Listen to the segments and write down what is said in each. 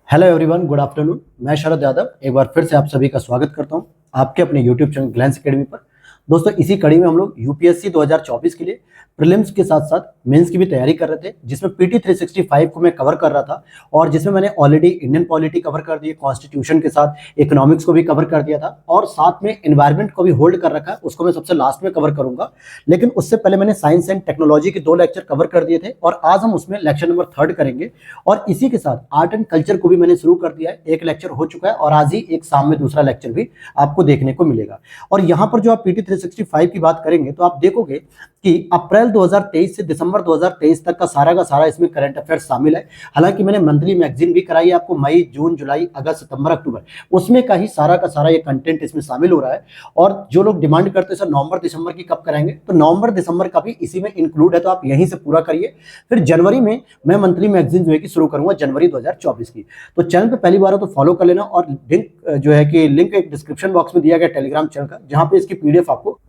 Hello everyone, good afternoon. मैं शरद यादव एक बार फिर से आप सभी का स्वागत करता हूं आपके अपने यूट्यूब चैनल ग्लैंस एकेडमी पर। दोस्तों, इसी कड़ी में हम लोग यूपीएससी 2024 के लिए प्रीलिम्स के साथ साथ मेंस की भी तैयारी कर रहे थे, जिसमें पीटी 365 को मैं कवर कर रहा था और जिसमें मैंने ऑलरेडी इंडियन पॉलिटी कवर कर दी, कॉन्स्टिट्यूशन के साथ इकोनॉमिक्स को भी कवर कर दिया था और साथ में एनवायरमेंट को भी होल्ड कर रखा है। उसको मैं सबसे लास्ट में कवर करूंगा, लेकिन उससे पहले मैंने साइंस एंड टेक्नोलॉजी के 2 लेक्चर कवर कर दिए थे और आज हम उसमें लेक्चर नंबर 3 करेंगे। और इसी के साथ आर्ट एंड कल्चर को भी मैंने शुरू कर दिया है। एक लेक्चर हो चुका है और आज ही एक शाम में दूसरा लेक्चर भी आपको देखने को मिलेगा। और यहाँ पर जो आप पीटी 365 की बात करेंगे तो आप देखोगे कि अप्रैल 2023 से दिसंबर 2023 तक का सारा इसमें करंट अफेयर्स शामिल है। हालांकि मैंने मंथली मैगजीन भी कराई है आपको, मई, जून, जुलाई, अगस्त, सितंबर, अक्टूबर, उसमें का ही सारा ये कंटेंट इसमें शामिल हो रहा है। और जो लोग डिमांड करते हैं सर नवंबर दिसंबर की कब कराएंगे, तो नवंबर दिसंबर का भी इसी में इंक्लूड है, तो आप यहीं से पूरा करिए। फिर जनवरी में मैं मंथली मैगजीन जो है कि शुरू करूंगा जनवरी 2024 की। तो चैनल पे पहली बार हो तो फॉलो कर लेना और लिंक एक डिस्क्रिप्शन बॉक्स में दिया गया टेलीग्राम चैनल का, जहां पे इसकी पीडीएफ आपको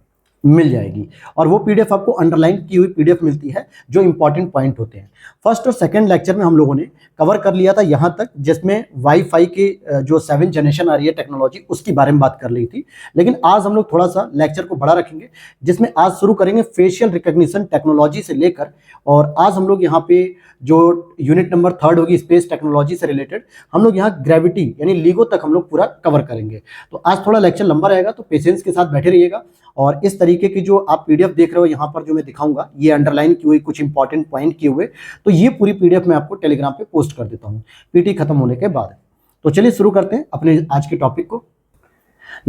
मिल जाएगी। और वो पीडीएफ आपको अंडरलाइन की हुई पीडीएफ मिलती है जो इंपॉर्टेंट पॉइंट होते हैं। फर्स्ट और सेकंड लेक्चर में हम लोगों ने कवर कर लिया था यहां तक, जिसमें वाईफाई की जो 7th जनरेशन आ रही है टेक्नोलॉजी, उसके बारे में बात कर ली थी। लेकिन आज हम लोग थोड़ा सा लेक्चर को बड़ा रखेंगे, जिसमें आज शुरू करेंगे फेशियल रिकॉग्निशन टेक्नोलॉजी से लेकर, और आज हम लोग यहाँ पे जो यूनिट नंबर 3 होगी स्पेस टेक्नोलॉजी से रिलेटेड, हम लोग यहाँ ग्रेविटी यानी लीगो तक हम लोग पूरा कवर करेंगे। तो आज थोड़ा लेक्चर लंबा रहेगा, तो पेशेंस के साथ बैठे रहिएगा। और इस तरीके की जो आप पीडीएफ देख रहे हो यहाँ पर जो मैं दिखाऊंगा, ये अंडरलाइन की हुई कुछ इंपॉर्टेंट पॉइंट किए हुए, तो ये पूरी पीडीएफ मैं आपको टेलीग्राम पे पोस्ट कर देता हूँ पीटी खत्म होने के बाद। तो चलिए शुरू करते हैं अपने आज के टॉपिक को।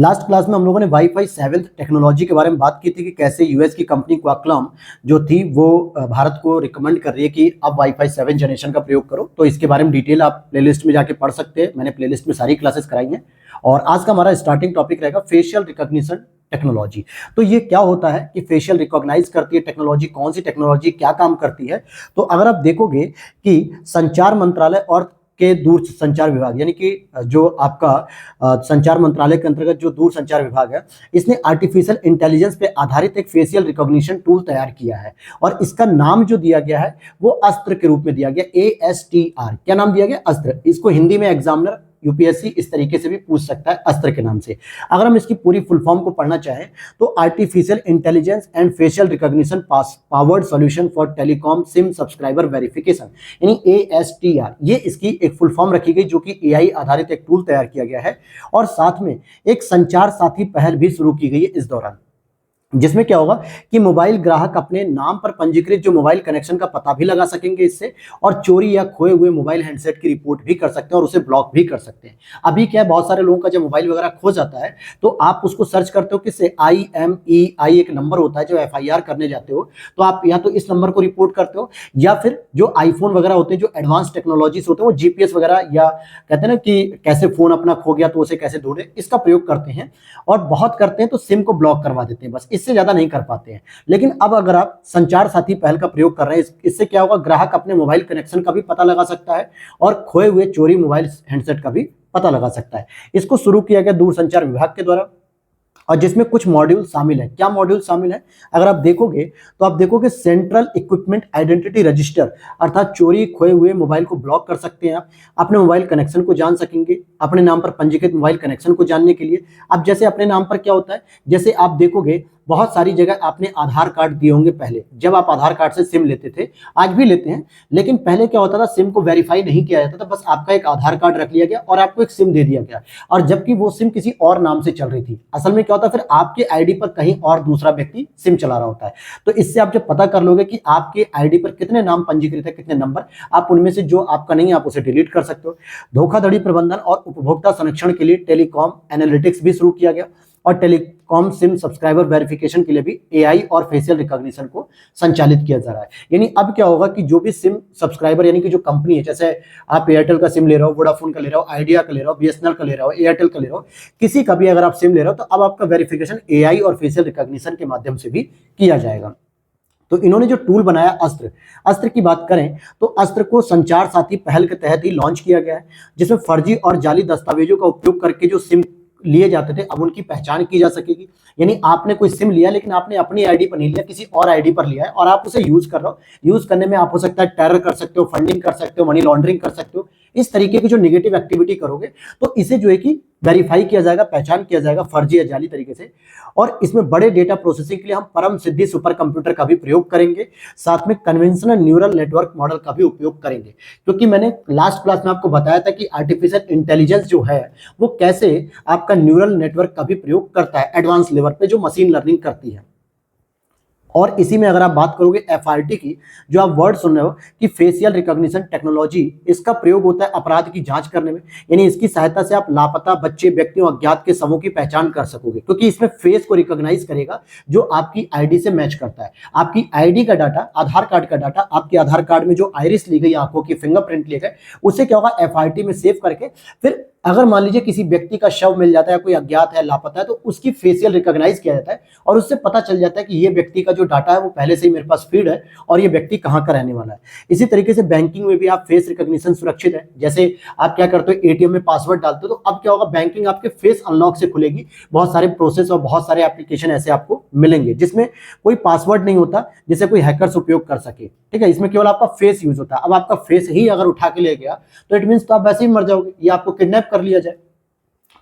लास्ट क्लास में हम लोगों ने वाईफाई 7th टेक्नोलॉजी के बारे में बात की थी कि कैसे यूएस की कंपनी क्वालकॉम जो थी वो भारत को रिकमेंड कर रही है कि अब वाईफाई 7 जनरेशन का प्रयोग करो। तो इसके बारे में डिटेल आप प्लेलिस्ट में जाके पढ़ सकते हैं, मैंने प्लेलिस्ट में सारी क्लासेस कराई हैं। और आज का हमारा स्टार्टिंग टॉपिक रहेगा फेशियल रिकॉग्निशन टेक्नोलॉजी। तो ये क्या होता है कि फेशियल रिकॉग्नाइज करती है टेक्नोलॉजी, कौन सी टेक्नोलॉजी क्या काम करती है। तो अगर आप देखोगे कि संचार मंत्रालय और के दूर संचार विभाग, यानी कि जो आपका संचार मंत्रालय के अंतर्गत जो दूर संचार विभाग है, इसने आर्टिफिशियल इंटेलिजेंस पे आधारित एक फेशियल रिकॉग्निशन टूल तैयार किया है। और इसका नाम जो दिया गया है वो अस्त्र के रूप में दिया गया, ASTR। क्या नाम दिया गया? अस्त्र। इसको हिंदी में एग्जामिनर यूपीएससी इस तरीके से भी पूछ सकता है, अस्त्र के नाम से। अगर हम इसकी पूरी फुल फॉर्म को पढ़ना चाहें तो artificial intelligence and facial recognition powered solution for telecom SIM subscriber verification, यानी ASTR, ये इसकी एक फुल फॉर्म रखी गई, जो कि एआई आधारित एक टूल तैयार किया गया है। और साथ में एक संचार साथी पहल भी शुरू की गई है इस दौरान, जिसमें क्या होगा कि मोबाइल ग्राहक अपने नाम पर पंजीकृत जो मोबाइल कनेक्शन का पता भी लगा सकेंगे इससे, और चोरी या खोए हुए मोबाइल हैंडसेट की रिपोर्ट भी कर सकते हैं और उसे ब्लॉक भी कर सकते हैं। अभी क्या है, बहुत सारे लोगों का जब मोबाइल वगैरह खो जाता है तो आप उसको सर्च करते हो किससे, IMEI एक नंबर होता है, जो FIR करने जाते हो तो आप या तो इस नंबर को रिपोर्ट करते हो, या फिर जो आईफोन वगैरह होते हैं, जो एडवांस टेक्नोलॉजीज होते हैं, वो GPS वगैरह, या कहते हैं ना कि कैसे फोन अपना खो गया तो उसे कैसे ढूंढे, इसका प्रयोग करते हैं। और बहुत करते हैं तो सिम को ब्लॉक करवा देते हैं, बस इससे ज्यादा नहीं कर पाते हैं। लेकिन अब अगर आप संचार साथी पहल का प्रयोग कर रहे हैं, इससे क्या होगा, ग्राहक अपने मोबाइल कनेक्शन का भी पता लगा सकता है और खोए हुए चोरी मोबाइल हैंडसेट का भी पता लगा सकता है। इसको शुरू किया गया दूरसंचार विभाग के द्वारा, और जिसमें कुछ मॉड्यूल शामिल है। क्या मॉड्यूल शामिल है, अगर आप देखोगे तो आप देखोगे सेंट्रल इक्विपमेंट आइडेंटिटी रजिस्टर, अर्थात चोरी खोए हुए मोबाइल को ब्लॉक कर सकते हैं आप, अपने मोबाइल कनेक्शन को जान सकेंगे, अपने नाम पर पंजीकृत मोबाइल कनेक्शन को जानने के लिए। अब जैसे अपने नाम पर क्या होता है, जैसे आप देखोगे बहुत सारी जगह आपने आधार कार्ड दिए होंगे पहले, जब आप आधार कार्ड से सिम लेते थे, आज भी लेते हैं, लेकिन पहले क्या होता था, सिम को वेरीफाई नहीं किया जाता था, बस आपका एक आधार कार्ड रख लिया गया और आपको एक सिम दे दिया गया, और जबकि वो सिम किसी और नाम से चल रही थी। असल में क्या होता है, फिर आपके आईडी पर कहीं और दूसरा व्यक्ति सिम चला रहा होता है। तो इससे आप जब पता कर लोगे कि आपके आईडी पर कितने नाम पंजीकृत है, कितने नंबर, आप उनमें से जो आपका नहीं है आप उसे डिलीट कर सकते हो। धोखाधड़ी प्रबंधन और उपभोक्ता संरक्षण के लिए टेलीकॉम एनालिटिक्स भी शुरू किया गया, और टेलीकॉम सिम सब्सक्राइबर वेरिफिकेशन के लिए भी एआई और फेशियल रिकॉग्निशन को संचालित किया जा रहा है। यानी अब क्या होगा कि जो भी सिम सब्सक्राइबर, यानी कि जो कंपनी है, जैसे आप एयरटेल का सिम ले रहे हो, वोडाफोन का ले रहे हो, आइडिया का ले रहे हो, बीएसएनएल का ले रहे हो, एयरटेल का ले रहे हो, किसी का भी अगर आप सिम ले रहे हो, तो अब आपका वेरिफिकेशन एआई और फेशियल रिकॉग्निशन के माध्यम से भी किया जाएगा। तो इन्होंने जो टूल बनाया अस्त्र की बात करें तो अस्त्र को संचार साथी पहल के तहत ही लॉन्च किया गया है, जिसमें फर्जी और जाली दस्तावेजों का उपयोग करके जो सिम लिए जाते थे, अब उनकी पहचान की जा सकेगी। यानी आपने कोई सिम लिया, लेकिन आपने अपनी आईडी पर नहीं लिया, किसी और आईडी पर लिया है और आप उसे यूज कर रहे हो। यूज करने में आप हो सकता है टेरर कर सकते हो, फंडिंग कर सकते हो, मनी लॉन्ड्रिंग कर सकते हो, इस तरीके की जो नेगेटिव एक्टिविटी करोगे तो इसे जो है कि वेरीफाई किया जाएगा, पहचान किया जाएगा फर्जी या जाली तरीके से। और इसमें बड़े डेटा प्रोसेसिंग के लिए हम परम सिद्धि सुपर कंप्यूटर का भी प्रयोग करेंगे, साथ में कन्वेंशनल न्यूरल नेटवर्क मॉडल का भी उपयोग करेंगे। क्योंकि मैंने लास्ट क्लास में आपको बताया था कि आर्टिफिशियल इंटेलिजेंस जो है वो कैसे आपका न्यूरल नेटवर्क का भी प्रयोग करता है एडवांस लेवल पे, जो मशीन लर्निंग करती है। और इसी में अगर आप बात करोगे एफआरटी की, जो आप वर्ड सुन रहे हो कि फेशियल रिकॉग्निशन टेक्नोलॉजी, इसका प्रयोग होता है अपराध की जांच करने में। यानी इसकी सहायता से आप लापता बच्चे, व्यक्तियों, अज्ञात के समूह की पहचान कर सकोगे, क्योंकि इसमें फेस को रिकॉग्नाइज करेगा जो आपकी आईडी से मैच करता है। आपकी आईडी का डाटा, आधार कार्ड का डाटा, आपके आधार कार्ड में जो आइरिस ली गई, आंखों की फिंगरप्रिंट लिए गए, उसे क्या होगा एफआरटी में सेव करके फिर अगर मान लीजिए किसी व्यक्ति का शव मिल जाता है, कोई अज्ञात है, लापता है, तो उसकी फेशियल रिकॉग्नाइज किया जाता है और उससे पता चल जाता है कि ये व्यक्ति का जो डाटा है वो पहले से ही मेरे पास फीड है और ये व्यक्ति कहाँ का रहने वाला है। इसी तरीके से बैंकिंग में भी आप फेस रिकॉग्निशन सुरक्षित है। जैसे आप क्या करते हो, एटीएम में पासवर्ड डालते हो, तो अब क्या होगा, बैंकिंग आपके फेस अनलॉक से खुलेगी। बहुत सारे प्रोसेस और बहुत सारे एप्लीकेशन ऐसे आपको मिलेंगे जिसमें कोई पासवर्ड नहीं होता, जिसे कोई हैकर्स उपयोग कर सके। ठीक है, इसमें केवल आपका फेस यूज होता है। अब आपका फेस ही अगर उठा के ले गया तो इट मीन्स तो आप वैसे ही मर जाओगे, या आपको किडनैप कर लिया जाए।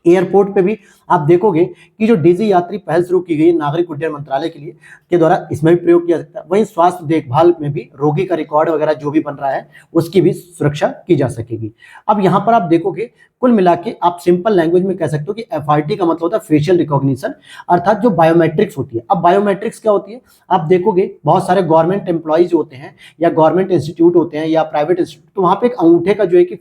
एयरपोर्ट पे भी आप देखोगे कि जो डिजी यात्री पहल शुरू की गई नागरिक उड्डयन मंत्रालय के लिए के द्वारा, इसमें भी प्रयोग किया सकता है। वहीं स्वास्थ्य देखभाल में भी रोगी का रिकॉर्ड वगैरह जो भी बन रहा है उसकी भी सुरक्षा की जा सकेगी। अब यहाँ पर आप देखोगे, कुल मिला के आप सिंपल लैंग्वेज में कह सकते हो कि एफआरटी का मतलब होता है फेशियल रिकॉग्निशन, अर्थात जो बायोमेट्रिक्स होती है। अब बायोमेट्रिक्स क्या होती है, आप देखोगे बहुत सारे गवर्नमेंट एम्प्लॉइज होते हैं या गवर्नमेंट इंस्टीट्यूट होते हैं या प्राइवेट इंस्टीट्यूट, तो वहां पे एक अंगूठे का जो है कि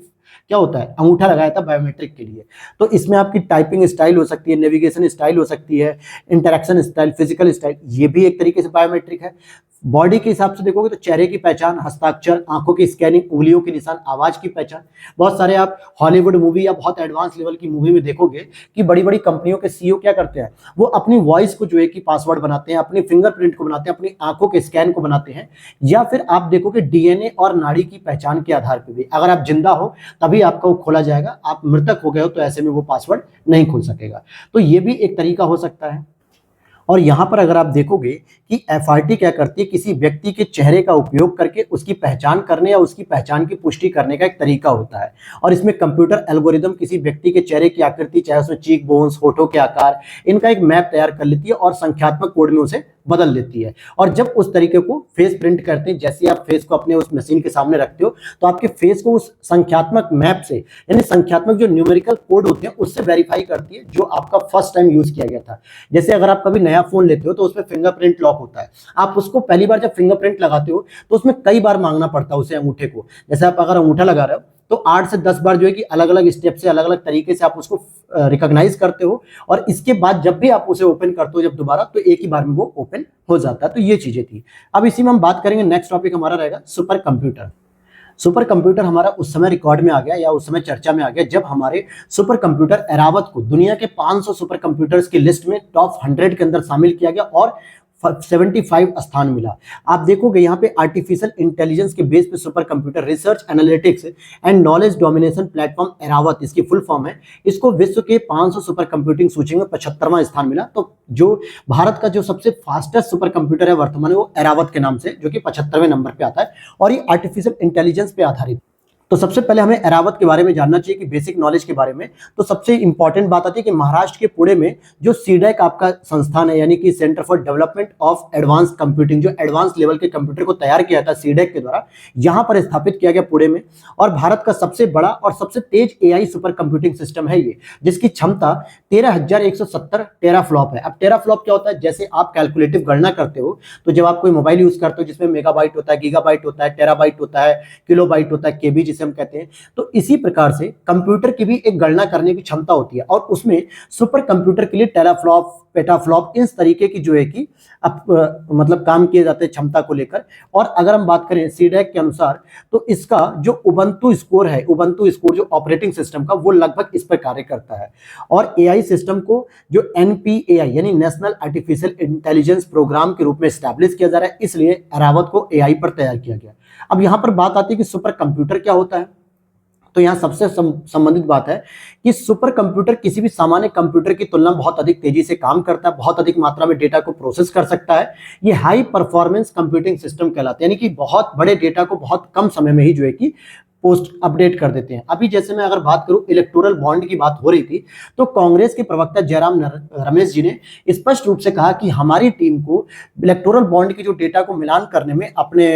क्या होता है, अंगूठा लगाया था बायोमेट्रिक के लिए। तो इसमें आपकी टाइपिंग स्टाइल हो सकती है, नेविगेशन स्टाइल हो सकती है, इंटरेक्शन स्टाइल, फिजिकल स्टाइल, ये भी एक तरीके से बायोमेट्रिक है। बॉडी के हिसाब से देखोगे तो चेहरे की पहचान, हस्ताक्षर, आंखों की स्कैनिंग, उंगलियों के निशान, आवाज की पहचान। बहुत सारे आप हॉलीवुड मूवी या बहुत एडवांस लेवल की मूवी में देखोगे कि बड़ी बड़ी कंपनियों के सीईओ क्या करते हैं, वो अपनी वॉइस को जो है कि पासवर्ड बनाते हैं, अपनी फिंगरप्रिंट को बनाते हैं, अपनी आंखों के स्कैन को बनाते हैं। या फिर आप देखोगे डीएनए और नाड़ी की पहचान के आधार पर भी, अगर आप जिंदा हो तभी आपका वो खोला जाएगा, आप मृतक हो गए हो तो ऐसे में वो पासवर्ड नहीं खुल सकेगा। तो ये भी एक तरीका हो सकता है। और यहाँ पर अगर आप देखोगे कि एफआरटी क्या करती है, किसी व्यक्ति के चेहरे का उपयोग करके उसकी पहचान करने या उसकी पहचान की पुष्टि करने का एक तरीका होता है। और इसमें कंप्यूटर एल्गोरिदम किसी व्यक्ति के चेहरे की आकृति, चाहे उसमें चीक बोन्स, होठों के आकार, इनका एक मैप तैयार कर लेती है और संख्यात्मक कोड में उसे बदल लेती है। और जब उस तरीके को फेस प्रिंट करते हैं, जैसे आप फेस को अपने उस मशीन के सामने रखते हो, तो आपके फेस को उस संख्यात्मक मैप से, यानी संख्यात्मक जो न्यूमेरिकल कोड होते हैं उससे वेरीफाई करती है, जो आपका फर्स्ट टाइम यूज किया गया था। जैसे अगर आप कभी नया फोन लेते हो तो उसमें फिंगरप्रिंट लॉक होता है, आप उसको पहली बार जब फिंगरप्रिंट लगाते हो तो उसमें कई बार मांगना पड़ता है उसे, अंगूठे को। जैसे आप अगर अंगूठा लगा रहे हो तो 8 से 10 बार जो है कि अलग अलग स्टेप से, अलग अलग तरीके से आप उसको रिकॉग्नाइज करते हो, और इसके बाद जब भी आप उसे ओपन करते हो जब दोबारा, तो एक ही बार में वो ओपन हो जाता है। तो ये चीजें थी। अब इसी में हम बात करेंगे, नेक्स्ट टॉपिक हमारा रहेगा सुपर कंप्यूटर। सुपर कंप्यूटर हमारा उस समय रिकॉर्ड में आ गया या उस समय चर्चा में आ गया जब हमारे सुपर कंप्यूटर एरावत को दुनिया के 500 सुपर कंप्यूटर्स की लिस्ट में टॉप 100 के अंदर शामिल किया गया और 75 स्थान मिला। आप देखोगे यहाँ पे आर्टिफिशियल इंटेलिजेंस के बेस पे super computer research analytics and knowledge domination platform Airavat, इसकी फुल फॉर्म है, इसको विश्व के 500 सुपर कंप्यूटिंग सूची में 75वां स्थान मिला। तो जो भारत का जो सबसे फास्टेस्ट सुपर कंप्यूटर है वर्तमान में, वो एरावत के नाम से, जो कि 75वें नंबर पे आता है और ये आर्टिफिशियल इंटेलिजेंस पे आधारित। तो सबसे पहले हमें एरावत के बारे में जानना चाहिए कि बेसिक नॉलेज के बारे में। तो सबसे इंपॉर्टेंट बात आती है कि महाराष्ट्र के पुणे में जो सीडैक आपका संस्थान है, यानी कि centre for development of advance computing, जो एडवांस लेवल के कंप्यूटर को तैयार किया था सीडैक के द्वारा, यहां पर स्थापित किया गया पुणे में। और भारत का सबसे बड़ा और सबसे तेज एआई सुपर कंप्यूटिंग सिस्टम है ये, जिसकी क्षमता 13,170 टेराफ्लॉप है। अब टेराफ्लॉप क्या होता है, जैसे आप कैलकुलेटिव गणना करते हो तो जब आप कोई मोबाइल यूज करते हो जिसमें मेगाबाइट होता है, गीगाबाइट होता है, टेराबाइट होता है, किलोबाइट होता है, केबी हम कहते हैं, तो इसी प्रकार से कंप्यूटर की भी एक गणना करने की क्षमता होती है। और उसमें सुपर कंप्यूटर के लिए टेराफ्लॉप, पेटाफ्लॉप, इस तरीके की जो है कि मतलब काम किए जाते हैं क्षमता को लेकर। और अगर हम बात करें सीडैक के अनुसार, तो इसका जो उबंटू स्कोर है, उबंटू स्कोर जो ऑपरेटिंग सिस्टम का, वो लगभग इस पर कार्य करता है। और एआई सिस्टम को जो एनपीएआई यानी नेशनल आर्टिफिशियल इंटेलिजेंस प्रोग्राम के रूप में स्टैब्लिश किया जा रहा है, इसलिए एरावत को एआई पर तैयार किया गया। अब यहां पर बात आती है कि सुपर कंप्यूटर क्या होता है। तो यहां सबसे संबंधित बात है कि सुपर कंप्यूटर किसी भी सामान्य कंप्यूटर की तुलना में बहुत अधिक तेजी से काम करता है, बहुत अधिक मात्रा में डेटा को प्रोसेस कर सकता है। ये हाई परफॉर्मेंस कंप्यूटिंग सिस्टम कहलाते हैं, यानी कि बहुत बड़े डेटा को बहुत कम समय में ही जो है कि पोस्ट अपडेट कर देते हैं। अभी जैसे मैं अगर बात करूं, इलेक्टोरल बॉन्ड की बात हो रही थी, तो कांग्रेस के प्रवक्ता जयराम रमेश जी ने स्पष्ट रूप से कहा कि हमारी टीम को इलेक्टोरल बॉन्ड के जो डेटा को मिलान करने में अपने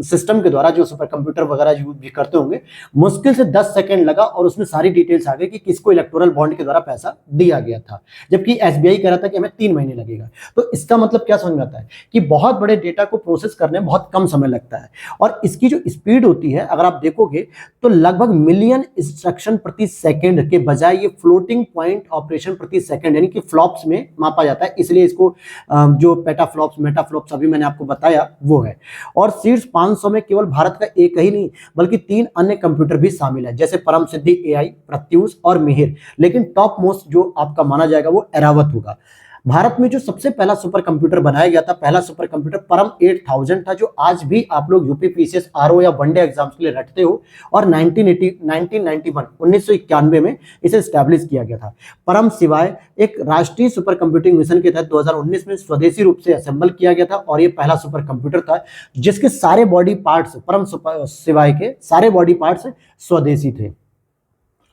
सिस्टम के द्वारा जो सुपर कंप्यूटर वगैरह यूज भी करते होंगे, मुश्किल से 10 सेकंड लगा और उसमें सारी डिटेल्स आ गई कि किसको इलेक्टोरल बॉन्ड के द्वारा पैसा दिया गया था, जबकि एसबीआई कह रहा था कि हमें 3 महीने लगेगा। तो इसका मतलब क्या समझ में आता है कि बहुत बड़े डेटा को प्रोसेस करने में बहुत कम समय लगता है, और इसकी जो स्पीड होती है अगर आप देखोगे तो लगभग मिलियन इंस्ट्रक्शन प्रति सेकंड के बजाय ये फ्लोटिंग पॉइंट ऑपरेशन प्रति सेकंड यानी कि फ्लॉप्स में मापा जाता है, इसलिए इसको जो पेटाफ्लॉप्स मेटाफ्लॉप्स अभी मैंने आपको बताया वो है। और शीर्ष 500 में केवल भारत का एक ही नहीं बल्कि 3 अन्य कंप्यूटर भी शामिल है, जैसे परम सिद्धि एआई, प्रत्यूष और मिहिर, लेकिन टॉप मोस्ट जो आपका माना जाएगा वो एरावत होगा। भारत में जो सबसे पहला सुपर कंप्यूटर बनाया गया था, पहला सुपर कंप्यूटर परम 8000 था, जो आज भी आप लोग यूपीपीसीएस आरओ या वनडे एग्जाम्स के लिए रटते हो, और 1991 में इसे स्टैब्लिश किया गया था। परम शिवाय एक राष्ट्रीय सुपर कंप्यूटिंग मिशन के तहत 2019 में स्वदेशी रूप से असेंबल किया गया था, और यह पहला सुपर कंप्यूटर था जिसके सारे बॉडी पार्ट्स, परम शिवाय के सारे बॉडी पार्ट्स स्वदेशी थे।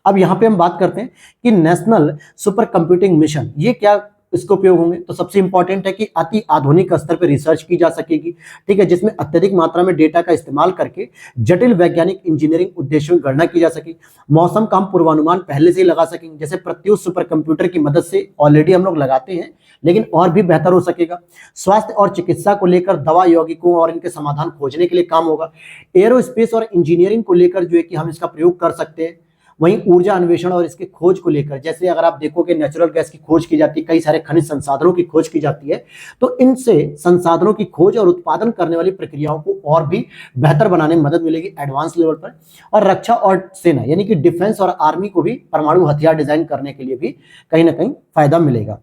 अब यहां पे हम बात करते हैं कि नेशनल सुपर कंप्यूटिंग मिशन ये क्या इसको उपयोग होंगे। तो सबसे इंपॉर्टेंट है कि अति आधुनिक स्तर पर रिसर्च की जा सकेगी, ठीक है, जिसमें अत्यधिक मात्रा में डेटा का इस्तेमाल करके जटिल वैज्ञानिक इंजीनियरिंग उद्देश्यों की गणना की जा सके। मौसम का हम पूर्वानुमान पहले से ही लगा सकेंगे, जैसे प्रत्युष सुपर कंप्यूटर की मदद से ऑलरेडी हम लोग लगाते हैं, लेकिन और भी बेहतर हो सकेगा। स्वास्थ्य और चिकित्सा को लेकर दवा यौगिकों और इनके समाधान खोजने के लिए काम होगा। एरोस्पेस और इंजीनियरिंग को लेकर जो है कि हम इसका प्रयोग कर सकते हैं। वहीं ऊर्जा अन्वेषण और इसके खोज को लेकर, जैसे अगर आप देखोगे नेचुरल गैस की खोज की जाती है, कई सारे खनिज संसाधनों की खोज की जाती है, तो इनसे संसाधनों की खोज और उत्पादन करने वाली प्रक्रियाओं को और भी बेहतर बनाने में मदद मिलेगी एडवांस लेवल पर। और रक्षा और सेना यानी कि डिफेंस और आर्मी को भी परमाणु हथियार डिजाइन करने के लिए भी कहीं ना कहीं फायदा मिलेगा।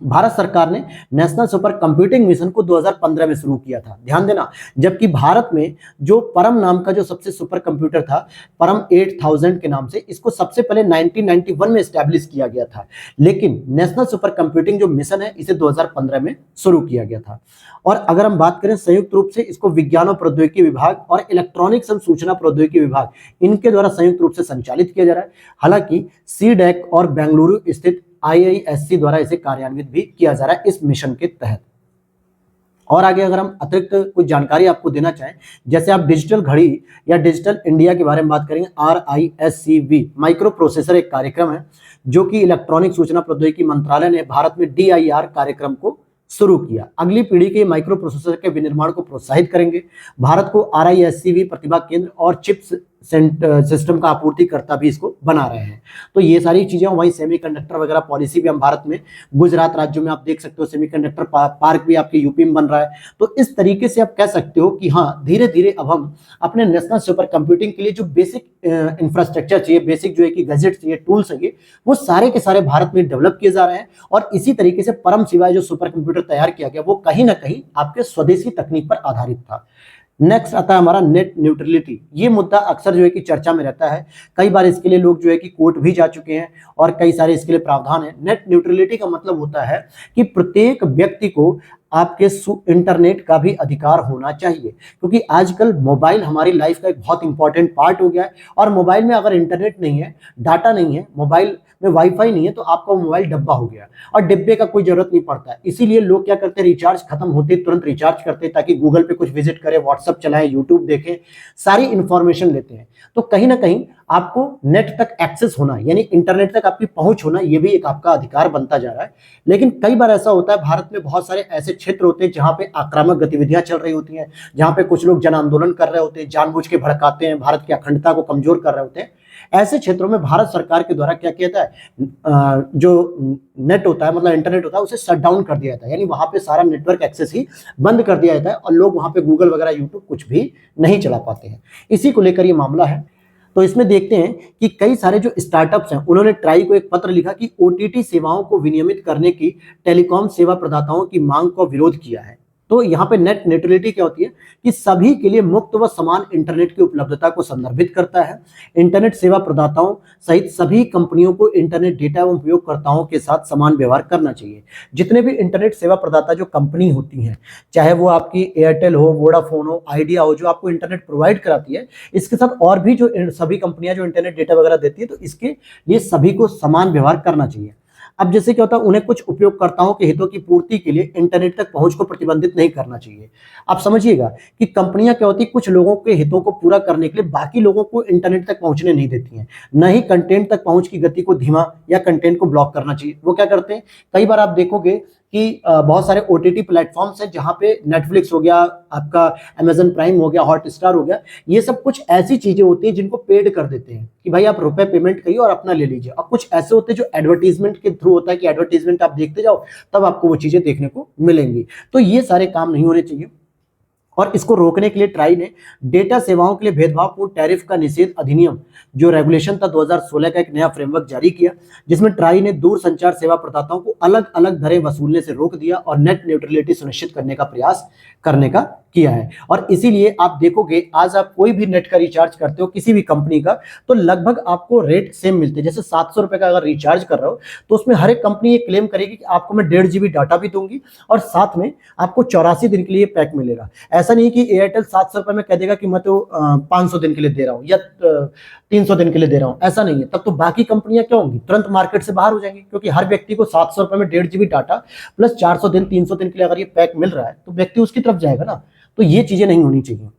भारत सरकार ने नेशनल सुपर कंप्यूटिंग मिशन को 2015 में शुरू किया था, ध्यान देना, जबकि भारत में जो परम नाम का जो सबसे सुपर कंप्यूटर था, परम 8000 के नाम से, इसको सबसे पहले 1991 में एस्टैब्लिश किया गया था, लेकिन नेशनल सुपर कंप्यूटिंग जो मिशन है इसे 2015 में शुरू किया गया था। और अगर हम बात करें संयुक्त रूप से, इसको विज्ञान और प्रौद्योगिकी विभाग और इलेक्ट्रॉनिक्स एवं सूचना प्रौद्योगिकी विभाग इनके द्वारा संयुक्त रूप से संचालित किया जा रहा है। हालांकि सीडैक और बेंगलुरु स्थित आईआईएससी द्वारा इसे कार्यान्वित भी किया जा रहा है इस मिशन के तहत। और आगे अगर हम अतिरिक्त कुछ जानकारी आपको देना चाहें, जैसे आप डिजिटल घड़ी या डिजिटल इंडिया के बारे में बात करेंगे, RISCV माइक्रो प्रोसेसर एक कार्यक्रम है जो कि इलेक्ट्रॉनिक सूचना प्रौद्योगिकी मंत्रालय ने भारत में DIR कार्यक्रम को शुरू किया। अगली पीढ़ी के माइक्रो प्रोसेसर के विनिर्माण को प्रोत्साहित करेंगे। भारत को RISCV प्रतिभा केंद्र और चिप्स सिस्टम का आपूर्तिकर्ता भी इसको बना रहे हैं। तो ये सारी चीजें, वहीं सेमीकंडक्टर वगैरह पॉलिसी भी हम भारत में, गुजरात राज्यों में आप देख सकते हो सेमीकंडक्टर पार्क भी आपके यूपी में बन रहा है। तो इस तरीके से आप कह सकते हो कि हाँ, धीरे धीरे अब हम अपने नेशनल सुपर कंप्यूटिंग के लिए जो बेसिक इंफ्रास्ट्रक्चर चाहिए, बेसिक जो है कि गैजेट चाहिए, टूल चाहिए, वो सारे के सारे भारत में डेवलप किए जा रहे हैं। और इसी तरीके से परम शिवाय जो सुपर कंप्यूटर तैयार किया गया वो कहीं ना कहीं आपके स्वदेशी तकनीक पर आधारित था। नेक्स्ट आता है हमारा नेट न्यूट्रलिटी। ये मुद्दा अक्सर जो है कि चर्चा में रहता है, कई बार इसके लिए लोग जो है कि कोर्ट भी जा चुके हैं और कई सारे इसके लिए प्रावधान है। नेट न्यूट्रलिटी का मतलब होता है कि प्रत्येक व्यक्ति को आपके इंटरनेट का भी अधिकार होना चाहिए, क्योंकि आजकल मोबाइल हमारी लाइफ का एक बहुत इंपॉर्टेंट पार्ट हो गया है। और मोबाइल में अगर इंटरनेट नहीं है, डाटा नहीं है, मोबाइल में वाईफाई नहीं है, तो आपका मोबाइल डब्बा हो गया, और डिब्बे का कोई जरूरत नहीं पड़ता है। इसीलिए लोग क्या करते हैं, रिचार्ज खत्म होते तुरंत रिचार्ज करते हैं ताकि गूगल पे कुछ विजिट करें, व्हाट्सएप चलाएं, यूट्यूब देखें, सारी इंफॉर्मेशन लेते हैं। तो कहीं ना कहीं आपको नेट तक एक्सेस होना, यानी इंटरनेट तक आपकी पहुंच होना, ये भी एक आपका अधिकार बनता जा रहा है। लेकिन कई बार ऐसा होता है, भारत में बहुत सारे ऐसे क्षेत्र होते हैं जहां पे आक्रामक गतिविधियां चल रही होती हैं, जहां पे कुछ लोग जन आंदोलन कर रहे होते हैं, जानबूझ के भड़काते हैं, भारत की अखंडता को कमजोर कर रहे होते हैं। ऐसे क्षेत्रों में भारत सरकार के द्वारा क्या किया जाता है, जो नेट होता है, मतलब इंटरनेट होता है, उसे शट डाउन कर दिया जाता है, यानी वहां पे सारा नेटवर्क एक्सेस ही बंद कर दिया जाता है और लोग वहां पे गूगल वगैरह यूट्यूब कुछ भी नहीं चला पाते हैं। इसी को लेकर ये मामला है। तो इसमें देखते हैं कि कई सारे जो स्टार्टअप्स हैं उन्होंने ट्राई को एक पत्र लिखा कि OTT सेवाओं को विनियमित करने की टेलीकॉम सेवा प्रदाताओं की मांग का विरोध किया है। तो यहाँ पे नेट न्यूट्रलिटी क्या होती है कि सभी के लिए मुक्त व समान इंटरनेट की उपलब्धता को संदर्भित करता है। इंटरनेट सेवा प्रदाताओं सहित सभी कंपनियों को इंटरनेट डेटा एवं उपयोगकर्ताओं के साथ समान व्यवहार करना चाहिए। जितने भी इंटरनेट सेवा प्रदाता जो कंपनी होती हैं, चाहे वो आपकी एयरटेल हो, वोडाफोन हो, आइडिया हो, जो आपको इंटरनेट प्रोवाइड कराती है, इसके साथ और भी जो सभी कंपनियां जो इंटरनेट डेटा वगैरह देती है, तो इसके लिए सभी को समान व्यवहार करना चाहिए। अब जैसे क्या होता है, उन्हें कुछ उपयोगकर्ताओं के हितों की पूर्ति के लिए इंटरनेट तक पहुंच को प्रतिबंधित नहीं करना चाहिए। आप समझिएगा कि कंपनियां क्या होती है, कुछ लोगों के हितों को पूरा करने के लिए बाकी लोगों को इंटरनेट तक पहुंचने नहीं देती हैं। न ही कंटेंट तक पहुंच की गति को धीमा या कंटेंट को ब्लॉक करना चाहिए। वो क्या करते हैं, कई बार आप देखोगे कि बहुत सारे ओटीटी प्लेटफॉर्म्स हैं जहां पे नेटफ्लिक्स हो गया, आपका अमेजन प्राइम हो गया, हॉटस्टार हो गया, ये सब कुछ ऐसी चीजें होती हैं जिनको पेड कर देते हैं कि भाई आप रुपए पेमेंट करिए और अपना ले लीजिए। और कुछ ऐसे होते हैं जो एडवर्टीजमेंट के थ्रू होता है कि एडवर्टीजमेंट आप देखते जाओ तब आपको वो चीजें देखने को मिलेंगी। तो ये सारे काम नहीं होने चाहिए। और इसको रोकने के लिए ट्राई ने डेटा सेवाओं के लिए भेदभावपूर्ण टैरिफ का निषेध अधिनियम जो रेगुलेशन था 2016 का एक नया फ्रेमवर्क जारी किया, जिसमें ट्राई ने दूर संचार सेवा प्रदाताओं को अलग अलग दरें वसूलने से रोक दिया और नेट न्यूट्रलिटी सुनिश्चित करने का प्रयास करने का किया है। और इसीलिए आप देखोगे आज आप कोई भी नेट का रिचार्ज करते हो किसी भी कंपनी का, तो लगभग आपको रेट सेम मिलते हैं। जैसे 700 रुपए का अगर रिचार्ज कर रहे हो तो उसमें हर एक कंपनी ये क्लेम करेगी कि आपको मैं 1.5 GB डाटा भी दूंगी और साथ में आपको 84 दिन के लिए पैक मिलेगा। ऐसा नहीं कि एयरटेल 700 रुपए में कह देगा कि मैं तो 500 दिन के लिए दे रहा हूँ या 300 दिन के लिए दे रहा हूँ, ऐसा नहीं है। तब तो बाकी कंपनियां क्या होंगी, तुरंत मार्केट से बाहर हो जाएंगी, क्योंकि हर व्यक्ति को 700 रुपए में 1.5 GB डाटा प्लस 400 दिन 300 दिन के लिए अगर ये पैक मिल रहा है तो व्यक्ति उसकी तरफ जाएगा ना। तो ये चीजें नहीं होनी चाहिए।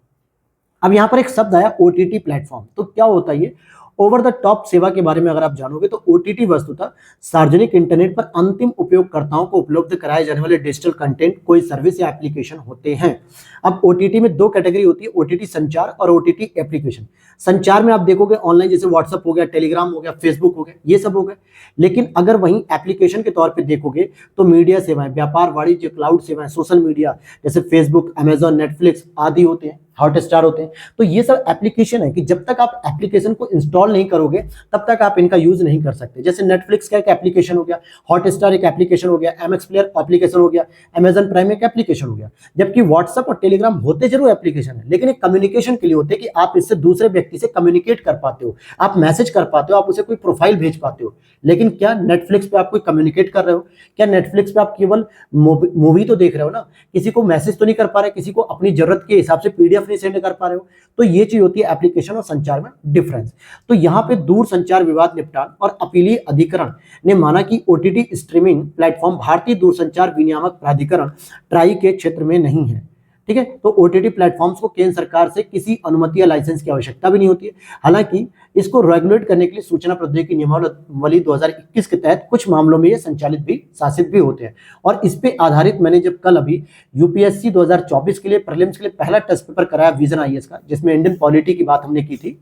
अब यहां पर एक शब्द आया ओटीटी प्लेटफॉर्म, तो क्या होता है ये ओवर द टॉप सेवा के बारे में अगर आप जानोगे तो ओटीटी वस्तुतः सार्वजनिक इंटरनेट पर अंतिम उपयोगकर्ताओं को उपलब्ध कराए जाने वाले डिजिटल कंटेंट, कोई सर्विस या एप्लीकेशन होते हैं। अब ओटीटी में दो कैटेगरी होती है, ओटीटी संचार और ओटीटी एप्लीकेशन। संचार में आप देखोगे ऑनलाइन जैसे व्हाट्सएप हो गया, टेलीग्राम हो गया, फेसबुक हो गया, ये सब हो गए। लेकिन अगर वहीं एप्लीकेशन के तौर पर देखोगे तो मीडिया सेवाएं, व्यापार, वाणिज्य, क्लाउड सेवाएं, सोशल मीडिया जैसे फेसबुक, अमेजॉन, नेटफ्लिक्स आदि होते हैं, हॉटस्टार होते हैं। तो ये सब एप्लीकेशन है कि जब तक आप एप्लीकेशन को इंस्टॉल नहीं करोगे तब तक आप इनका यूज नहीं कर सकते। जैसे नेटफ्लिक्स का एक एप्लीकेशन हो गया, हॉटस्टार एक एप्लीकेशन हो गया, एमएक्स प्लेयर एप्लीकेशन हो गया, अमेजन प्राइम एक एप्लीकेशन हो गया। जबकि व्हाट्सएप और टेलीग्राम होते जरूर एप्लीकेशन है, लेकिन एक कम्युनिकेशन के लिए होते हैं कि आप इससे दूसरे व्यक्ति से कम्युनिकेट कर पाते हो, आप मैसेज कर पाते हो, आप उसे कोई प्रोफाइल भेज पाते हो। लेकिन क्या नेटफ्लिक्स पे आप कोई कम्युनिकेट कर रहे हो? क्या नेटफ्लिक्स पे आप केवल मूवी तो देख रहे हो ना, किसी को मैसेज तो नहीं कर पा रहे, किसी को अपनी जरूरत के हिसाब से पीडीएफ नहीं सेंड कर पा रहे हो। तो ये चीज होती है एप्लीकेशन और संचार में डिफरेंस। तो यहां पे दूर संचार विवाद निपटान और अपीलीय अधिकरण ने माना कि ओटीटी स्ट्रीमिंग प्लेटफॉर्म भारतीय दूरसंचार विनियामक प्राधिकरण ट्राई के क्षेत्र में नहीं है। ठीक है, तो ओटीटी प्लेटफॉर्म्स को केंद्र सरकार से किसी अनुमति या लाइसेंस की आवश्यकता भी नहीं होती है। हालांकि इसको रेगुलेट करने के लिए सूचना प्रौद्योगिकी नियमावली 2021 के तहत कुछ मामलों में ये संचालित भी, शासित भी होते हैं। और इस पे आधारित मैंने जब कल अभी यूपीएससी 2024 के लिए प्रीलिम्स के लिए पहला टेस्ट पेपर कराया विजन आईएएस का, जिसमें इंडियन पॉलिटी की बात हमने की थी,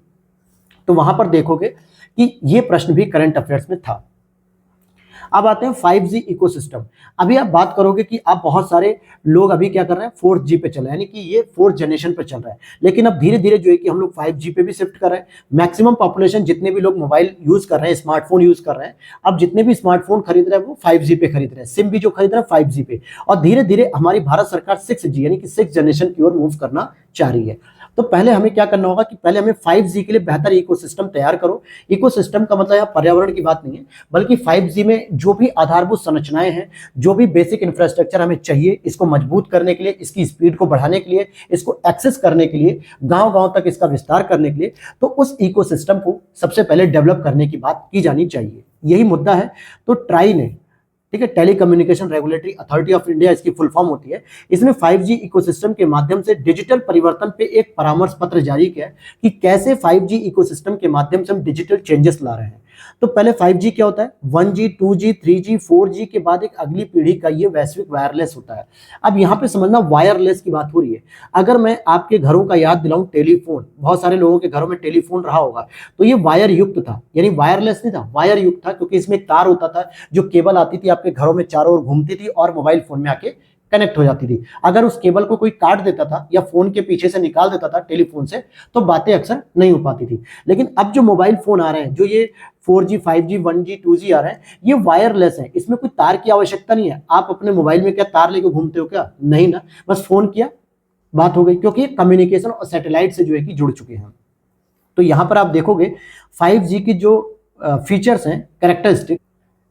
तो वहां पर देखोगे कि ये प्रश्न भी करंट अफेयर्स में था। अब आते हैं 5G इकोसिस्टम। अभी आप बात करोगे कि आप बहुत सारे लोग अभी क्या कर रहे हैं, 4G पे चल रहे हैं, यानी कि ये 4th जनरेशन पे चल रहा है। लेकिन अब धीरे धीरे जो है कि हम लोग 5G पे भी शिफ्ट कर रहे हैं। मैक्सिमम पॉपुलेशन जितने भी लोग मोबाइल यूज कर रहे हैं, स्मार्टफोन यूज कर रहे हैं, अब जितने भी स्मार्टफोन खरीद रहे हैं वो 5G पे खरीद रहे हैं, सिम भी जो खरीद रहे हैं 5G पे। और धीरे धीरे हमारी भारत सरकार 6G यानी कि 6th जनरेशन की ओर मूव करना चाह रही है। तो पहले हमें क्या करना होगा कि पहले हमें 5G के लिए बेहतर इकोसिस्टम तैयार करो। इकोसिस्टम का मतलब यहाँ पर्यावरण की बात नहीं है, बल्कि 5G में जो भी आधारभूत संरचनाएं हैं, जो भी बेसिक इंफ्रास्ट्रक्चर हमें चाहिए इसको मजबूत करने के लिए, इसकी स्पीड को बढ़ाने के लिए, इसको एक्सेस करने के लिए, गांव-गांव तक इसका विस्तार करने के लिए, तो उस इकोसिस्टम को सबसे पहले डेवलप करने की बात की जानी चाहिए। यही मुद्दा है। तो ट्राई ने, ठीक है, telecommunication regulatory authority of India इसकी फुल फॉर्म होती है, इसने 5G इकोसिस्टम के माध्यम से डिजिटल परिवर्तन पे एक परामर्श पत्र जारी किया है कि कैसे 5G इकोसिस्टम के माध्यम से हम डिजिटल चेंजेस ला रहे हैं। तो पहले 5G क्या होता है, 1G 2G 3G 4G के बाद एक अगली पीढ़ी का ये वैश्विक वायरलेस होता है। अब यहाँ पे समझना वायरलेस की बात हो रही है। अगर मैं आपके घरों का याद दिलाऊं, टेलीफोन, बहुत सारे लोगों के घरों में टेलीफोन रहा होगा, तो ये वायर युक्त था, यानी वायरलेस नहीं था, वायर युक्त था, क्योंकि इसमें एक तार होता था जो केबल आती थी, आपके घरों में चारों ओर घूमती थी और मोबाइल फोन में आके कनेक्ट हो जाती थी। अगर उस केबल को कोई काट देता था या फोन के पीछे से निकाल देता था टेलीफोन से, तो बातें अक्सर नहीं हो पाती थी। लेकिन अब जो मोबाइल फोन आ रहे हैं, जो ये 4G 5G 1G 2G आ रहे हैं, ये वायरलेस है, इसमें कोई तार की आवश्यकता नहीं है। आप अपने मोबाइल में क्या तार लेके घूमते हो क्या? नहीं ना, बस फोन किया, बात हो गई, क्योंकि कम्युनिकेशन और सैटेलाइट से जो है कि जुड़ चुके हैं। तो यहां पर आप देखोगे 5G की जो फीचर्स हैं, कैरेक्टरिस्टिक,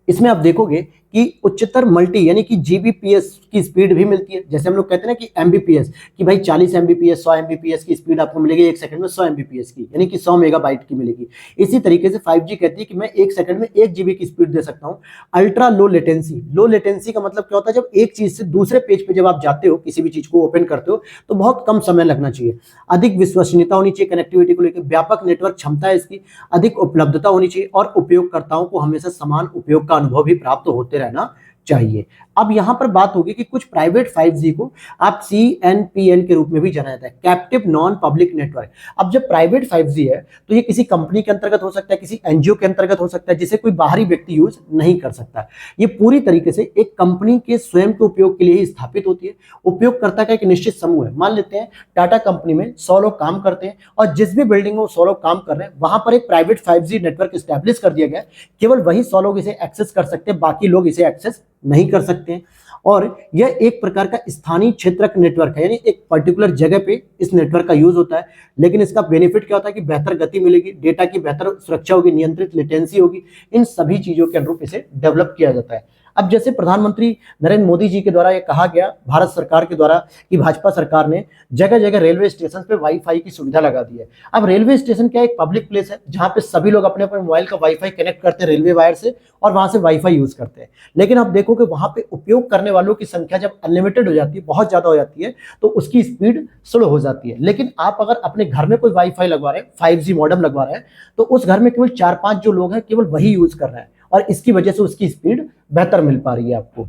इसमें आप देखोगे कि उच्चतर मल्टी यानी कि जीबीपीएस की स्पीड भी मिलती है। जैसे हम लोग कहते हैं ना कि एमबीपीएस, कि भाई 40 एमबीपीएस 100 एमबीपीएस की स्पीड आपको मिलेगी एक सेकंड में, 100 एमबीपीएस की यानी कि 100 मेगाबाइट की मिलेगी। इसी तरीके से 5G कहती है कि मैं एक सेकंड में 1 जीबी की स्पीड दे सकता हूं। Ultra low latency, low latency का मतलब क्या होता है, जब एक चीज से दूसरे पेज पे जब आप जाते हो, किसी भी चीज को ओपन करते हो तो बहुत कम समय लगना चाहिए। अधिक विश्वसनीयता होनी चाहिए कनेक्टिविटी को लेकर, व्यापक नेटवर्क क्षमता है इसकी, अधिक उपलब्धता होनी चाहिए और उपयोगकर्ताओं को हमेशा समान उपयोग का अनुभव भी प्राप्त होते रहना चाहिए। अब यहां पर बात होगी कि कुछ प्राइवेट 5G को आप CNPN के रूप में भी जाना जाता है, कैप्टिव नॉन पब्लिक नेटवर्क। अब जब प्राइवेट 5G है तो ये किसी कंपनी के अंतर्गत हो सकता है, किसी एनजीओ के अंतर्गत हो सकता है, जिसे कोई बाहरी व्यक्ति यूज नहीं कर सकता। ये पूरी तरीके से एक कंपनी के स्वयं के उपयोग के लिए ही स्थापित होती है। उपयोगकर्ता का एक निश्चित समूह है। मान लेते हैं टाटा कंपनी में 100 लोग काम करते हैं और जिस भी बिल्डिंग में वो 100 लोग काम कर रहे हैं वहां पर एक प्राइवेट 5G नेटवर्क स्टैब्लिश कर दिया गया है। केवल वही 100 लोग इसे एक्सेस कर सकते हैं, बाकी लोग इसे एक्सेस नहीं कर सकते हैं। और यह एक प्रकार का स्थानीय क्षेत्रक नेटवर्क है, यानी एक पर्टिकुलर जगह पे इस नेटवर्क का यूज होता है। लेकिन इसका बेनिफिट क्या होता है कि बेहतर गति मिलेगी, डेटा की बेहतर सुरक्षा होगी, नियंत्रित लेटेंसी होगी। इन सभी चीजों के अनुरूप इसे डेवलप किया जाता है। अब जैसे प्रधानमंत्री नरेंद्र मोदी जी के द्वारा यह कहा गया, भारत सरकार के द्वारा, कि भाजपा सरकार ने जगह जगह रेलवे स्टेशन पे वाईफाई की सुविधा लगा दी है। अब रेलवे स्टेशन क्या एक पब्लिक प्लेस है जहां पे सभी लोग अपने अपने मोबाइल का वाईफाई कनेक्ट करते हैं रेलवे वायर से और वहां से वाईफाई यूज करते हैं। लेकिन आप देखो कि वहां पे उपयोग करने वालों की संख्या जब अनलिमिटेड हो जाती है, बहुत ज्यादा हो जाती है, तो उसकी स्पीड स्लो हो जाती है। लेकिन आप अगर अपने घर में कोई वाईफाई लगवा रहे हैं, 5G मॉडेम लगवा रहे हैं, तो उस घर में केवल 4-5 जो लोग हैं केवल वही यूज कर रहे हैं और इसकी वजह से उसकी स्पीड बेहतर मिल पा रही है आपको।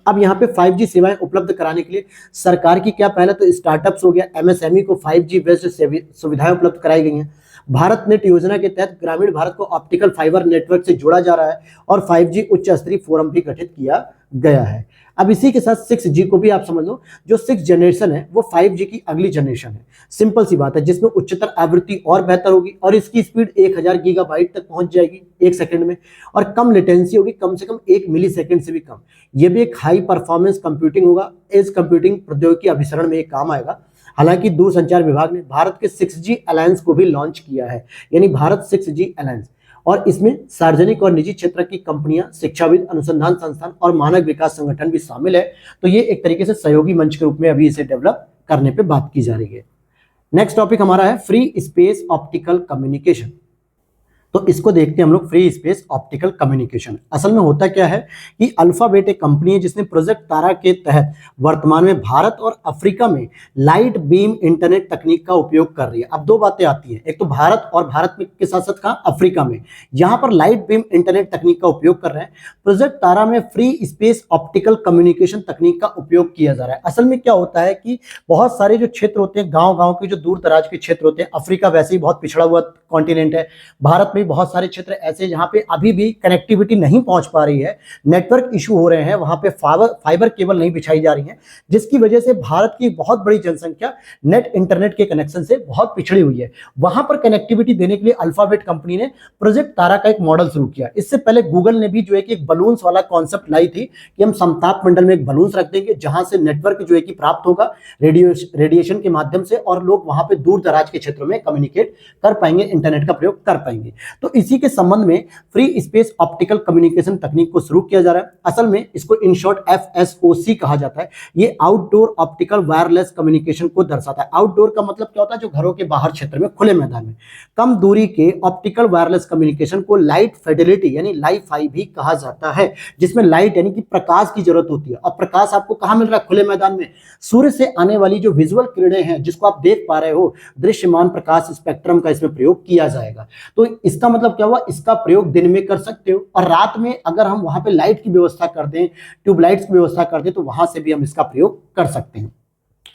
अब यहाँ पे 5G सेवाएं उपलब्ध कराने के लिए सरकार की क्या पहले तो स्टार्टअप्स हो गया, MSME को 5G बेस्ड सुविधाएं उपलब्ध कराई गई हैं। भारत नेट योजना के तहत ग्रामीण भारत को ऑप्टिकल फाइबर नेटवर्क से जोड़ा जा रहा है और 5G उच्च स्तरीय फोरम भी गठित किया गया है। अब इसी के साथ 6G को भी आप समझ लो, जो 6 जनरेशन है वो 5G की अगली जनरेशन है। सिंपल सी बात है, जिसमें उच्चतर आवृत्ति और बेहतर होगी और इसकी स्पीड 1000 गीगाबाइट तक पहुंच जाएगी एक सेकंड में, और कम लेटेंसी होगी, कम से कम 1 मिली सेकंड से भी कम। यह भी एक हाई परफॉर्मेंस कंप्यूटिंग होगा, एज कंप्यूटिंग प्रौद्योगिकी अभिसरण में एक काम आएगा। हालांकि दूरसंचार विभाग ने भारत के 6G अलायंस को भी लॉन्च किया है, यानी भारत 6G अलायंस, और इसमें सार्वजनिक और निजी क्षेत्र की कंपनियां, शिक्षाविद, अनुसंधान संस्थान और मानव विकास संगठन भी शामिल है। तो ये एक तरीके से सहयोगी मंच के रूप में अभी इसे डेवलप करने पे बात की जा रही है। नेक्स्ट टॉपिक हमारा है फ्री स्पेस ऑप्टिकल कम्युनिकेशन। तो इसको देखते हैं हम लोग, फ्री स्पेस ऑप्टिकल कम्युनिकेशन। असल में होता क्या है कि अल्फाबेट एक कंपनी है जिसने प्रोजेक्ट तारा के तहत वर्तमान में भारत और अफ्रीका में लाइट बीम इंटरनेट तकनीक का उपयोग कर रही है। अब दो बातें आती हैं, एक तो भारत और भारत में के साथ साथ कहाँ, अफ्रीका में, यहां पर लाइट बीम इंटरनेट तकनीक का उपयोग कर रहे हैं। प्रोजेक्ट तारा में फ्री स्पेस ऑप्टिकल कम्युनिकेशन तकनीक का उपयोग किया जा रहा है। असल में क्या होता है कि बहुत सारे जो क्षेत्र होते हैं, गाँव के जो दूर दराज के क्षेत्र होते हैं, अफ्रीका वैसे ही बहुत पिछड़ा हुआ कॉन्टिनेंट है, भारत में बहुत सारे क्षेत्र ऐसे जहां पे अभी भी कनेक्टिविटी नहीं पहुंच पा रही है, नेटवर्क इशू हो रहे हैं, वहां पे फाइबर केबल नहीं बिछाई जा रही है, जिसकी वजह से भारत की बहुत बड़ी जनसंख्या नेट इंटरनेट के कनेक्शन से बहुत पिछड़ी हुई है। वहां पर कनेक्टिविटी देने के लिए अल्फाबेट कंपनी ने प्रोजेक्ट तारा का एक मॉडल शुरू किया। इससे पहले गूगल ने भी जो है कि एक बलून्स वाला कॉन्सेप्ट लाई थी कि हम समताप मंडल में एक बलून्स रख देंगे जहां से नेटवर्क जो है कि प्राप्त होगा रेडिएशन के माध्यम से, और लोग वहां पे दूर दराज के क्षेत्रों में कम्युनिकेट कर पाएंगे, इंटरनेट का प्रयोग कर पाएंगे। तो इसी के संबंध में फ्री स्पेस ऑप्टिकल कम्युनिकेशन तकनीक को शुरू किया जा रहा है। असल में इसको इन शॉर्ट FSOC कहा जाता है। ये आउटडोर ऑप्टिकल वायरलेस कम्युनिकेशन को दर्शाता है। आउटडोर का मतलब क्या होता है, जो घरों के बाहर क्षेत्र में, खुले मैदान में कम दूरी के ऑप्टिकल वायरलेस कम्युनिकेशन को लाइट फिडेलिटी यानी लाइ-फाई भी कहा जाता है, जिसमें लाइट यानी कि प्रकाश की जरूरत होती है। और प्रकाश आपको कहां मिल रहा है, खुले मैदान में। सूर्य से आने वाली जो विजुअल किरणें हैं जिसको आप देख पा रहे हो, दृश्यमान प्रकाश स्पेक्ट्रम का इसमें प्रयोग किया जाएगा। तो इसका मतलब क्या हुआ, इसका प्रयोग दिन में कर सकते हो और रात में अगर हम वहां पे लाइट की व्यवस्था कर दें, ट्यूबलाइट्स की व्यवस्था कर दें, तो वहां से भी हम इसका प्रयोग कर सकते हैं।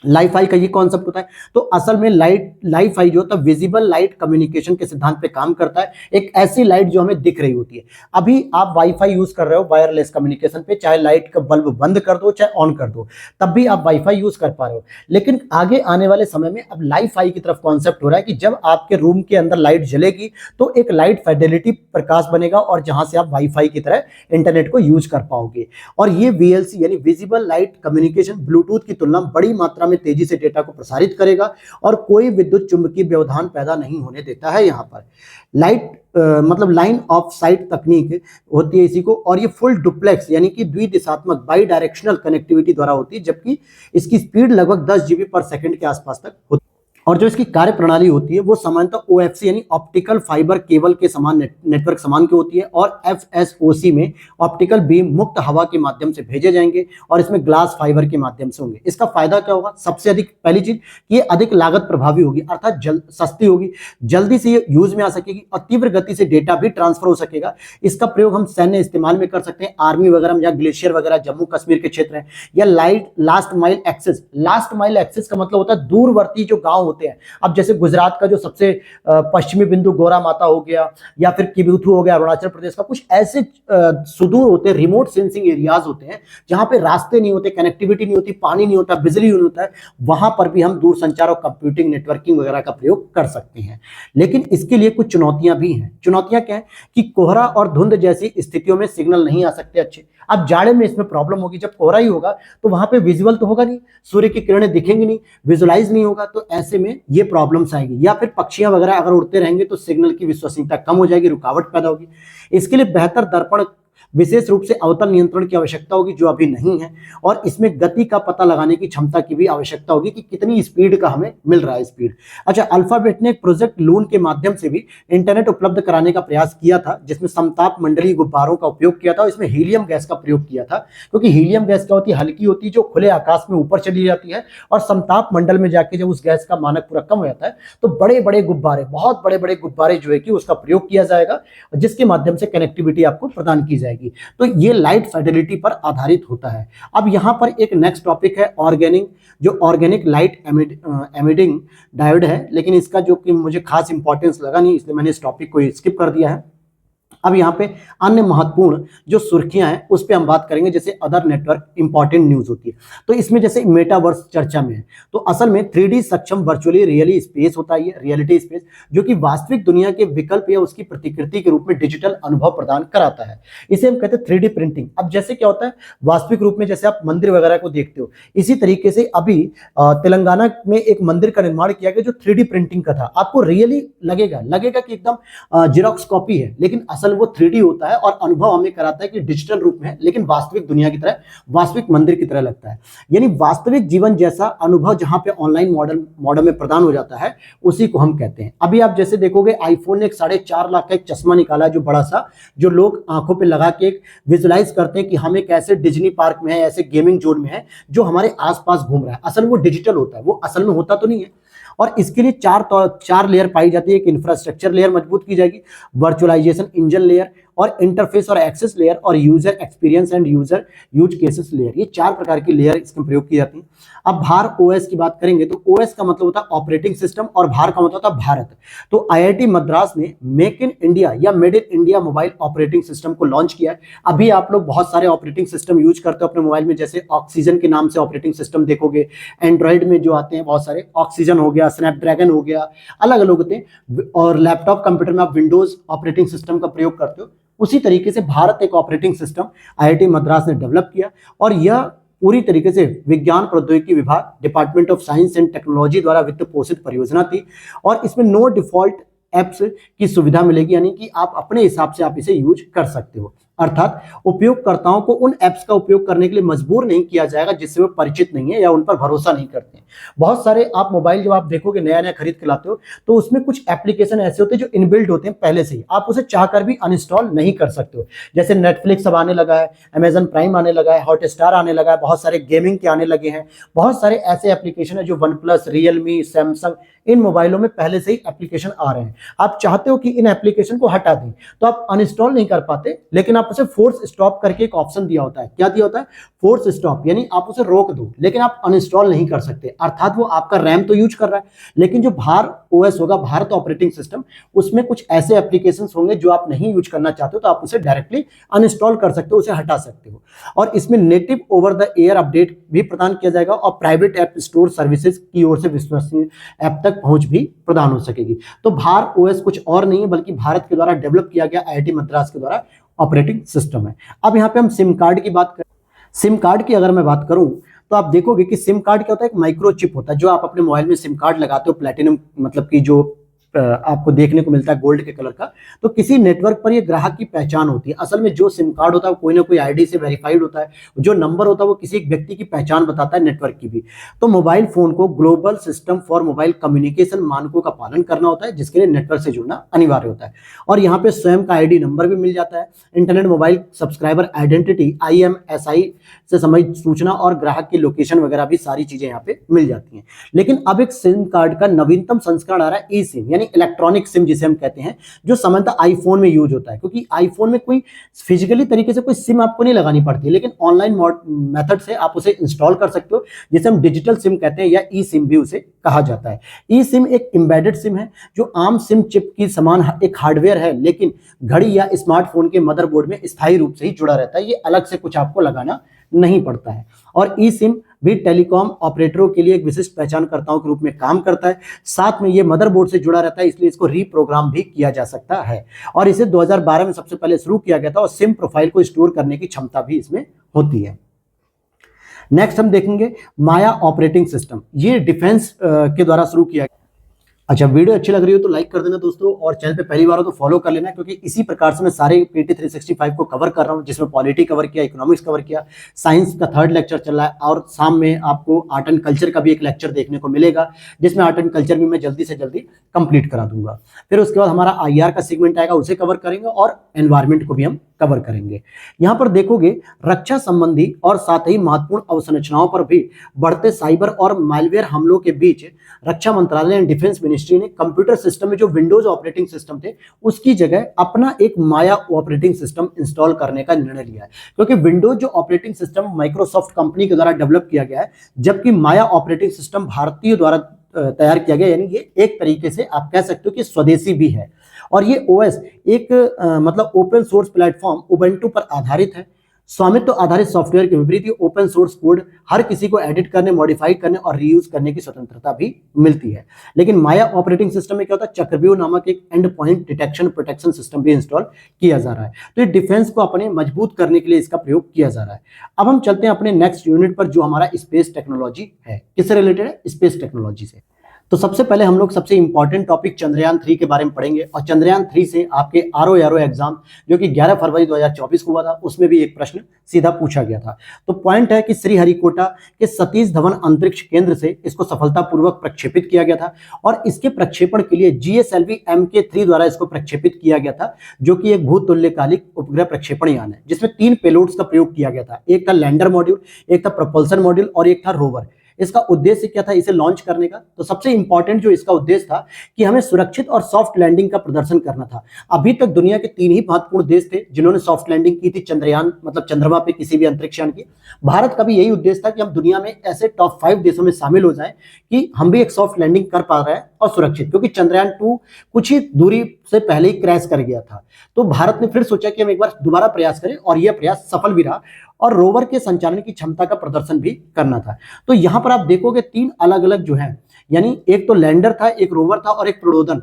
लाइफ फाई का ये कॉन्सेप्ट होता है। तो असल में लाइफ फाई जो होता है विजिबल लाइट कम्युनिकेशन के सिद्धांत पे काम करता है। एक ऐसी लाइट जो हमें दिख रही होती है। अभी आप वाईफाई यूज कर रहे हो वायरलेस कम्युनिकेशन पे, चाहे लाइट का बल्ब बंद कर दो चाहे ऑन कर दो, तब भी आप वाईफाई यूज कर पा रहे हो। लेकिन आगे आने वाले समय में अब लाइफ फाई की तरफ कॉन्सेप्ट हो रहा है कि जब आपके रूम के अंदर लाइट जलेगी तो एक लाइट फिडेलिटी प्रकाश बनेगा और जहां से आप वाईफाई की तरह इंटरनेट को यूज कर पाओगे। और ये वीएलसी यानी विजिबल लाइट कम्युनिकेशन ब्लूटूथ की तुलना में बड़ी मात्रा में तेजी से डेटा को प्रसारित करेगा और कोई विद्युत चुंबकीय व्यवधान पैदा नहीं होने देता है। यहाँ पर लाइट मतलब लाइन ऑफ साइट तकनीक होती है इसी को, और ये फुल डुप्लेक्स यानी कि द्विदिशात्मक बाई डायरेक्शनल कनेक्टिविटी द्वारा होती है, जबकि इसकी स्पीड लगभग 10 जीबी पर सेकंड के आसपास तक होती है। और जो इसकी कार्य प्रणाली होती है वो सामान्यतः ओएफसी यानी ऑप्टिकल फाइबर केबल के समान नेटवर्क समान की होती है, और एफएसओसी में ऑप्टिकल बीम मुक्त हवा के माध्यम से भेजे जाएंगे और इसमें ग्लास फाइबर के माध्यम से होंगे। इसका फायदा क्या होगा? सबसे अधिक पहली चीज ये अधिक लागत प्रभावी होगी, अर्थात सस्ती होगी, जल्दी से ये यूज में आ सकेगी और तीव्र गति से डेटा भी ट्रांसफर हो सकेगा। इसका प्रयोग हम सैन्य इस्तेमाल में कर सकते हैं, आर्मी वगैरह में, या ग्लेशियर वगैरह जम्मू कश्मीर के क्षेत्र है, या last mile access. Last mile access का मतलब होता है दूरवर्ती जो गांव होते हैं। अब जैसे गुजरात का जो सबसे पश्चिमी बिंदु गोरा माता हो गया, या फिर किबुथु हो गया अरुणाचल प्रदेश का, कुछ ऐसे सुदूर होते हैं, रिमोट सेंसिंग एरियाज होते हैं जहां पे रास्ते नहीं होते, कनेक्टिविटी नहीं होती, पानी नहीं होता, बिजली नहीं होता है, वहां पर भी हम दूर संचार और कंप्यूटिंग नेटवर्किंग वगैरह का प्रयोग कर सकते हैं। लेकिन इसके लिए कुछ चुनौतियां भी हैं। चुनौतियां क्या है कि कोहरा और धुंध जैसी स्थितियों में सिग्नल नहीं आ सकते अच्छे। अब जाड़े में इसमें प्रॉब्लम होगी, जब कोहरा ही होगा तो वहां पे विजुअल तो होगा नहीं, सूर्य की किरणें दिखेंगी नहीं, विजुअलाइज नहीं होगा, तो ऐसे में ये प्रॉब्लम्स आएगी। या फिर पक्षियां वगैरह अगर उड़ते रहेंगे तो सिग्नल की विश्वसनीयता कम हो जाएगी, रुकावट पैदा होगी। इसके लिए बेहतर दर्पण, विशेष रूप से अवतल नियंत्रण की आवश्यकता होगी जो अभी नहीं है, और इसमें गति का पता लगाने की क्षमता की भी आवश्यकता होगी कि कितनी स्पीड का हमें मिल रहा है स्पीड। अच्छा, अल्फाबेट ने एक प्रोजेक्ट लून के माध्यम से भी इंटरनेट उपलब्ध कराने का प्रयास किया था, जिसमें समताप मंडलीय गुब्बारों का उपयोग किया था और इसमें हीलियम गैस का प्रयोग किया था, क्योंकि हीलियम गैस क्या होती है? हल्की होती है, जो खुले आकाश में ऊपर चली जाती है, और समताप मंडल में जाके जब उस गैस का मानक पूरा कम हो जाता है तो बड़े बड़े गुब्बारे, बहुत बड़े बड़े गुब्बारे जो है कि उसका प्रयोग किया जाएगा, जिसके माध्यम से कनेक्टिविटी आपको प्रदान की जाएगी। तो ये लाइट फिडेलिटी पर आधारित होता है। अब यहां पर एक नेक्स्ट टॉपिक है ऑर्गेनिक, जो ऑर्गेनिक लाइट एमिटिंग डायोड है, लेकिन इसका जो कि मुझे खास इंपॉर्टेंस लगा नहीं, इसलिए मैंने इस टॉपिक को स्किप कर दिया है। अब यहाँ पे अन्य महत्वपूर्ण जो सुर्खियां हैं उस पे हम बात करेंगे, जैसे अदर नेटवर्क इंपॉर्टेंट न्यूज होती है। तो इसमें जैसे मेटावर्स चर्चा में है, तो असल में 3D सक्षम वर्चुअली रियली स्पेस होता है, रियलिटी स्पेस, जो कि वास्तविक दुनिया के विकल्प या उसकी प्रतिकृति के रूप में डिजिटल अनुभव प्रदान कराता है। इसे हम कहते हैं 3D प्रिंटिंग। अब जैसे क्या होता है, वास्तविक रूप में जैसे आप मंदिर वगैरह को देखते हो, इसी तरीके से अभी तेलंगाना में एक मंदिर का निर्माण किया गया जो 3D प्रिंटिंग का था। आपको रियली लगेगा कि एकदम जिरोक्स कॉपी है, लेकिन असल वो 3D होता है और अनुभव हमें कराता है कि डिजिटल रूप में है, लेकिन वास्तविक दुनिया की तरह, वास्तविक मंदिर की तरह लगता है। यानी वास्तविक जीवन जैसा अनुभव जहां पे ऑनलाइन मॉडल में प्रदान हो जाता है, उसी को हम कहते हैं। अभी आप जैसे देखोगे आईफोन ने 4.5 लाख का एक चश्मा निकाला है, जो बड़ा सा, जो लोग आंखों पे लगा के विजुलाइज करते हैं कि हम एक ऐसे डिज्नी पार्क में है, ऐसे गेमिंग जोन में है जो हमारे आसपास घूम रहा है। असल वो डिजिटल होता है, वो असल में होता तो नहीं है। और इसके लिए चार लेयर पाई जाती है। एक इंफ्रास्ट्रक्चर लेयर मजबूत की जाएगी, वर्चुअलाइजेशन इंजन लेयर, और इंटरफेस और एक्सेस लेयर, और user experience and user use cases layer. ये 4 प्रकार की लेयर इसमें प्रयोग की जाती है। अब भार ओएस की बात करेंगे तो ओएस का मतलब होता है ऑपरेटिंग सिस्टम और भार का मतलब होता है भारत। तो आईआईटी मद्रास ने मेक इन इंडिया या made in India mobile operating system को लॉन्च किया है। अभी आप लोग बहुत सारे ऑपरेटिंग सिस्टम यूज करते हो अपने मोबाइल में, जैसे ऑक्सीजन के नाम से ऑपरेटिंग सिस्टम देखोगे, एंड्रॉइड में जो आते हैं बहुत सारे, ऑक्सीजन हो गया, स्नैपड्रैगन हो गया, अलग अलग होते हैं। और लैपटॉप कंप्यूटर में आप विंडोज ऑपरेटिंग सिस्टम का प्रयोग करते हो। उसी तरीके से भारत एक ऑपरेटिंग सिस्टम आईआईटी मद्रास ने डेवलप किया, और यह पूरी तरीके से विज्ञान प्रौद्योगिकी विभाग, department of science and technology द्वारा वित्त पोषित परियोजना थी। और इसमें नो डिफॉल्ट एप्स की सुविधा मिलेगी, यानी कि आप अपने हिसाब से आप इसे यूज कर सकते हो। अर्थात उपयोगकर्ताओं को उन एप्स का उपयोग करने के लिए मजबूर नहीं किया जाएगा जिससे वो परिचित नहीं है या उन पर भरोसा नहीं करते हैं। बहुत सारे आप मोबाइल जब आप देखोगे नया खरीद के लाते हो, तो उसमें कुछ एप्लीकेशन ऐसे होते हैं जो इनबिल्ट होते हैं पहले से ही, आप उसे चाहकर भी अनइंस्टॉल नहीं कर सकते हो। जैसे नेटफ्लिक्स अब आने लगा है, अमेजन प्राइम आने लगा है, हॉटस्टार आने लगा है, बहुत सारे गेमिंग के आने लगे हैं, बहुत सारे ऐसे एप्लीकेशन है जो वन प्लस, रियलमी, सैमसंग, इन मोबाइलों में पहले से ही एप्लीकेशन आ रहे हैं। आप चाहते हो कि इन एप्लीकेशन को हटा दें, तो आप अनइंस्टॉल नहीं कर पाते, लेकिन आप आप उसे फोर्स स्टॉप करके एक ऑप्शन दिया होता है। क्या दिया होता है? फोर्स स्टॉप, यानी आप उसे रोक दो, लेकिन आप अनइंस्टॉल नहीं कर सकते। अर्थात वो आपका रैम तो यूज कर रहा है, लेकिन जो बाहर ओएस होगा, भारत ऑपरेटिंग सिस्टम, उसमें कुछ ऐसे एप्लीकेशंस होंगे जो आप नहीं यूज करना चाहते हो, तो आप उसे डायरेक्टली अनइंस्टॉल कर सकते हो, उसे हटा सकते हो। और इसमें native over the air update भी प्रदान किया जाएगा और प्राइवेट ऐप स्टोर सर्विसेज की ओर से विश्वसनीय ऐप तक पहुंच भी प्रदान हो सकेगी। तो भार ओएस कुछ और नहीं है बल्कि भारत के द्वारा डेवलप किया गया आईआईटी मद्रास के द्वारा ऑपरेटिंग सिस्टम है। अब यहाँ पे हम सिम कार्ड की बात करें। सिम कार्ड की अगर मैं बात करूं तो आप देखोगे कि सिम कार्ड क्या होता है? एक माइक्रो चिप होता है जो आप अपने मोबाइल में सिम कार्ड लगाते हो, प्लेटिनम मतलब कि जो आपको देखने को मिलता है गोल्ड के कलर का। तो किसी नेटवर्क पर ये ग्राहक की पहचान होती है। असल में जो सिम कार्ड होता है वो कोई ना कोई आईडी से वेरीफाइड होता है, जो नंबर होता है वो किसी एक व्यक्ति की पहचान बताता है, नेटवर्क की भी। तो मोबाइल फोन को global system for mobile communication मानकों का पालन करना होता है, जिसके लिए नेटवर्क से जुड़ना अनिवार्य होता है। और यहाँ पे स्वयं का आईडी नंबर भी मिल जाता है। Internet mobile subscriber identity IMSI से संबंधित सूचना और ग्राहक की लोकेशन वगैरह भी सारी चीजें यहाँ पे मिल जाती हैं। लेकिन अब एक सिम कार्ड का नवीनतम संस्करण आ रहा है, ई सिम, यानी इलेक्ट्रॉनिक सिम जिसे हम कहते हैं, जो सामान्यतः आईफोन में यूज होता है। क्योंकि आईफोन में कोई फिजिकली तरीके से कोई सिम आपको नहीं लगानी पड़ती, लेकिन ऑनलाइन मेथड से आप उसे इंस्टॉल कर सकते हो, जिसे हम डिजिटल सिम कहते हैं या ई सिम भी उसे कहा जाता है। ई सिम एक एम्बेडेड सिम है जो आम सिम चिप की समान एक हार्डवेयर है, लेकिन घड़ी या स्मार्टफोन के मदरबोर्ड में स्थायी रूप से ही जुड़ा रहता है। ये अलग से कुछ आपको लगाना नहीं पड़ता है। और ई सिम भी टेलीकॉम ऑपरेटरों के लिए एक विशिष्ट पहचानकर्ताओं के रूप में काम करता है। साथ में ये मदरबोर्ड से जुड़ा रहता है, इसलिए इसको रीप्रोग्राम भी किया जा सकता है। और इसे 2012 में सबसे पहले शुरू किया गया था और सिम प्रोफाइल को स्टोर करने की क्षमता भी इसमें होती है। नेक्स्ट हम देखेंगे माया ऑपरेटिंग सिस्टम। ये डिफेंस के द्वारा शुरू किया गया। अच्छा, वीडियो अच्छी लग रही हो तो लाइक कर देना दोस्तों, और चैनल पे पहली बार हो तो फॉलो कर लेना, क्योंकि इसी प्रकार से मैं सारे PT 365 को कवर कर रहा हूँ, जिसमें पॉलिटी कवर किया, इकोनॉमिक्स कवर किया, साइंस का 3rd लेक्चर चल रहा है, और शाम में आपको आर्ट एंड कल्चर का भी एक लेक्चर देखने को मिलेगा, जिसमें आर्ट एंड कल्चर भी मैं जल्दी से जल्दी कंप्लीट करा दूंगा। फिर उसके बाद हमारा IR का सेगमेंट आएगा, उसे कवर करेंगे, और एनवायरमेंट को भी हम कवर करेंगे। यहाँ पर देखोगे रक्षा संबंधी और साथ ही महत्वपूर्ण अवसंरचनाओं पर भी बढ़ते साइबर और मालवेयर हमलों के बीच रक्षा मंत्रालय एंड डिफेंस मिनिस्ट्री ने कंप्यूटर सिस्टम में जो विंडोज ऑपरेटिंग सिस्टम थे उसकी जगह अपना एक माया ऑपरेटिंग सिस्टम इंस्टॉल करने का निर्णय लिया है। क्योंकि विंडोज जो ऑपरेटिंग सिस्टम माइक्रोसॉफ्ट कंपनी के द्वारा डेवलप किया गया है, जबकि माया ऑपरेटिंग सिस्टम भारतीय द्वारा तैयार किया गया, यानी ये एक तरीके से आप कह सकते हो कि स्वदेशी भी है। और ये OS एक मतलब ओपन सोर्स प्लेटफॉर्म उबंटू पर आधारित है। स्वामित्व आधारित सॉफ्टवेयर के विपरीत ओपन सोर्स कोड हर किसी को एडिट करने, मॉडिफाई करने और रीयूज करने की स्वतंत्रता भी मिलती है। लेकिन माया ऑपरेटिंग सिस्टम में क्या होता है? चक्रव्यूह नामक एक and point detection protection system भी इंस्टॉल किया जा रहा है। तो ये डिफेंस को अपने मजबूत करने के लिए इसका प्रयोग किया जा रहा है। अब हम चलते हैं अपने नेक्स्ट यूनिट पर, जो हमारा स्पेस टेक्नोलॉजी है। किससे रिलेटेड है? स्पेस टेक्नोलॉजी से। तो सबसे पहले हम लोग सबसे इंपॉर्टेंट टॉपिक चंद्रयान 3 के बारे में पढ़ेंगे, और चंद्रयान 3 से आपके RO एग्जाम जो कि 11 फरवरी 2024 को हुआ था, उसमें भी एक प्रश्न सीधा पूछा गया था। तो पॉइंट है कि श्रीहरिकोटा के सतीश धवन अंतरिक्ष केंद्र से इसको सफलतापूर्वक प्रक्षेपित किया गया था, और इसके प्रक्षेपण के लिए GSLV MK3 द्वारा इसको प्रक्षेपित किया गया था, जो कि एक भूतुल्यकालिक उपग्रह प्रक्षेपण यान है, जिसमें 3 पेलोड्स का प्रयोग किया गया था। एक था लैंडर मॉड्यूल, एक था प्रोपल्सन मॉड्यूल, और एक था रोवर। इसका उद्देश्य क्या था इसे लॉन्च करने का? तो सबसे इंपॉर्टेंट जो इसका उद्देश्य था कि हमें सुरक्षित और सॉफ्ट लैंडिंग का प्रदर्शन करना था। अभी तक दुनिया के 3 ही महत्वपूर्ण देश थे जिन्होंने सॉफ्ट लैंडिंग की थी चंद्रयान मतलब चंद्रमा पे किसी भी अंतरिक्ष यान की। भारत का भी यही उद्देश्य था कि हम दुनिया में ऐसे टॉप 5 देशों में शामिल हो जाएं कि हम भी एक सॉफ्ट लैंडिंग कर पा रहे हैं और सुरक्षित, क्योंकि चंद्रयान 2 कुछ ही दूरी से पहले ही क्रैश कर गया था। तो भारत ने फिर सोचा कि हम एक बार दोबारा प्रयास करें, और यह प्रयास सफल भी रहा, और रोवर के संचालन की क्षमता का प्रदर्शन भी करना था। तो यहां पर आप देखोगे 3 अलग अलग जो है, यानी एक तो लैंडर था, एक रोवर था, और एक प्रोडोदन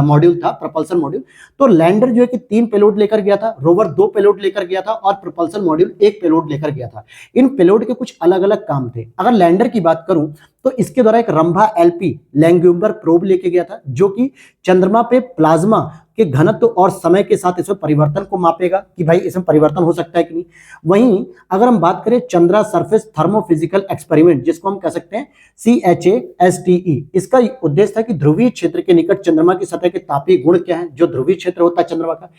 मॉड्यूल था, प्रोपल्सन मॉड्यूल। तो लैंडर जो है कि 3 पेलोड लेकर गया था, रोवर 2 पेलोड लेकर गया था, और प्रोपल्सन मॉड्यूल 1 पेलोड लेकर गया था। इन पेलोड के कुछ अलग अलग काम थे। अगर लैंडर की बात करूं तो इसके द्वारा एक रंभा LP लैंग्यूम्बर प्रोब लेके गया था, जो कि चंद्रमा पे प्लाज्मा के घनत्व और समय के साथ इसमें परिवर्तन को मापेगा कि भाई इसमें परिवर्तन हो सकता है कि नहीं। वहीं अगर हम बात करें चंद्रा सरफेस थर्मोफिजिकल एक्सपेरिमेंट, जिसको हम कह सकते हैं CHASTE, इसका उद्देश्य था कि ध्रुवीय क्षेत्र के निकट चंद्रमा की सतह के तापीय गुण क्या है, जो ध्रुवीय क्षेत्र होता है चंद्रमा का।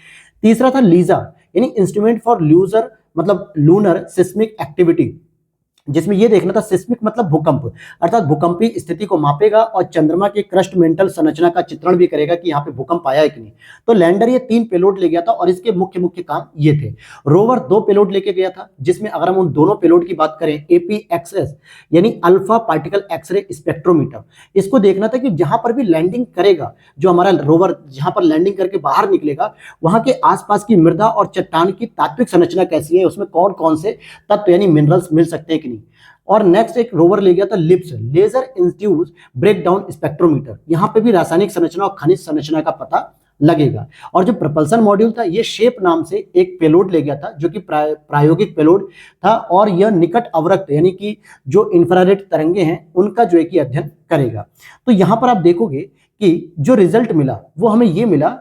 तीसरा था लीजा, यानी इंस्ट्रूमेंट फॉर लूजर मतलब लूनर सिस्मिक एक्टिविटी, जिसमें ये देखना था सिस्मिक मतलब भूकंप, अर्थात भूकंपीय स्थिति को मापेगा और चंद्रमा के क्रस्ट मेंटल संरचना का चित्रण भी करेगा कि यहाँ पे भूकंप आया है कि नहीं। तो लैंडर ये 3 पेलोड ले गया था और इसके मुख्य मुख्य काम ये थे। रोवर 2 पेलोड लेके गया था, जिसमें अगर हम उन दोनों पेलोड की बात करें, APXS यानी अल्फा पार्टिकल एक्सरे स्पेक्ट्रोमीटर, इसको देखना था कि जहां पर भी लैंडिंग करेगा, जो हमारा रोवर जहां पर लैंडिंग करके बाहर निकलेगा, वहां के आसपास की मृदा और चट्टान की तात्विक संरचना कैसी है, उसमें कौन कौन से तत्व यानी मिनरल्स मिल सकते हैं कि नहीं। और नेक्स्ट एक रोवर ले गया था LIBS, laser induced breakdown spectrometer, यहां पे भी रासायनिक संरचना और खनिज संरचना का पता लगेगा। और जो प्रपल्सन मॉड्यूल था, ये शेप नाम से एक पेलोड ले गया था, जो कि प्रायोगिक पेलोड था, और यह निकट अवरक्त यानी कि जो इंफ्रारेड तरंगे हैं उनका जो है कि अध्ययन करेगा। तो यहां पर आप देखोगे कि जो रिजल्ट मिला वो हमें ये मिला,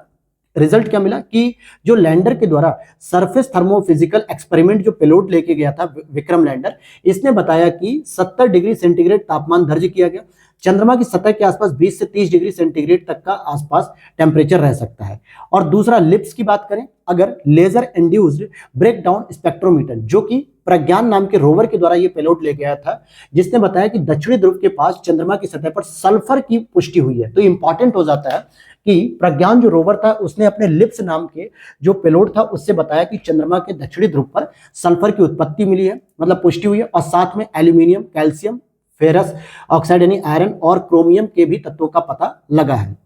रिजल्ट क्या मिला कि जो लैंडर के द्वारा सरफेस थर्मोफिजिकल एक्सपेरिमेंट जो पेलोड लेके गया था विक्रम लैंडर, इसने बताया कि 70 डिग्री सेंटीग्रेड तापमान दर्ज किया गया। चंद्रमा की सतह के आसपास 20 से 30 डिग्री सेंटीग्रेड तक का आसपास टेम्परेचर रह सकता है। और दूसरा लिप्स की बात करें, अगर लेजर इंड्यूस्ड ब्रेकडाउन स्पेक्ट्रोमीटर, जो कि प्रज्ञान नाम के रोवर के द्वारा ये पेलोड ले गया था, जिसने बताया कि दक्षिणी ध्रुव के पास चंद्रमा की सतह पर सल्फर की पुष्टि हुई है। तो इंपॉर्टेंट हो जाता है कि प्रज्ञान जो रोवर था उसने अपने लिप्स नाम के जो पेलोड था उससे बताया कि चंद्रमा के दक्षिणी ध्रुव पर सल्फर की उत्पत्ति मिली है, मतलब पुष्टि हुई है, और साथ में एल्यूमिनियम, कैल्शियम, फेरस ऑक्साइड यानी आयरन और क्रोमियम के भी तत्वों का पता लगा है।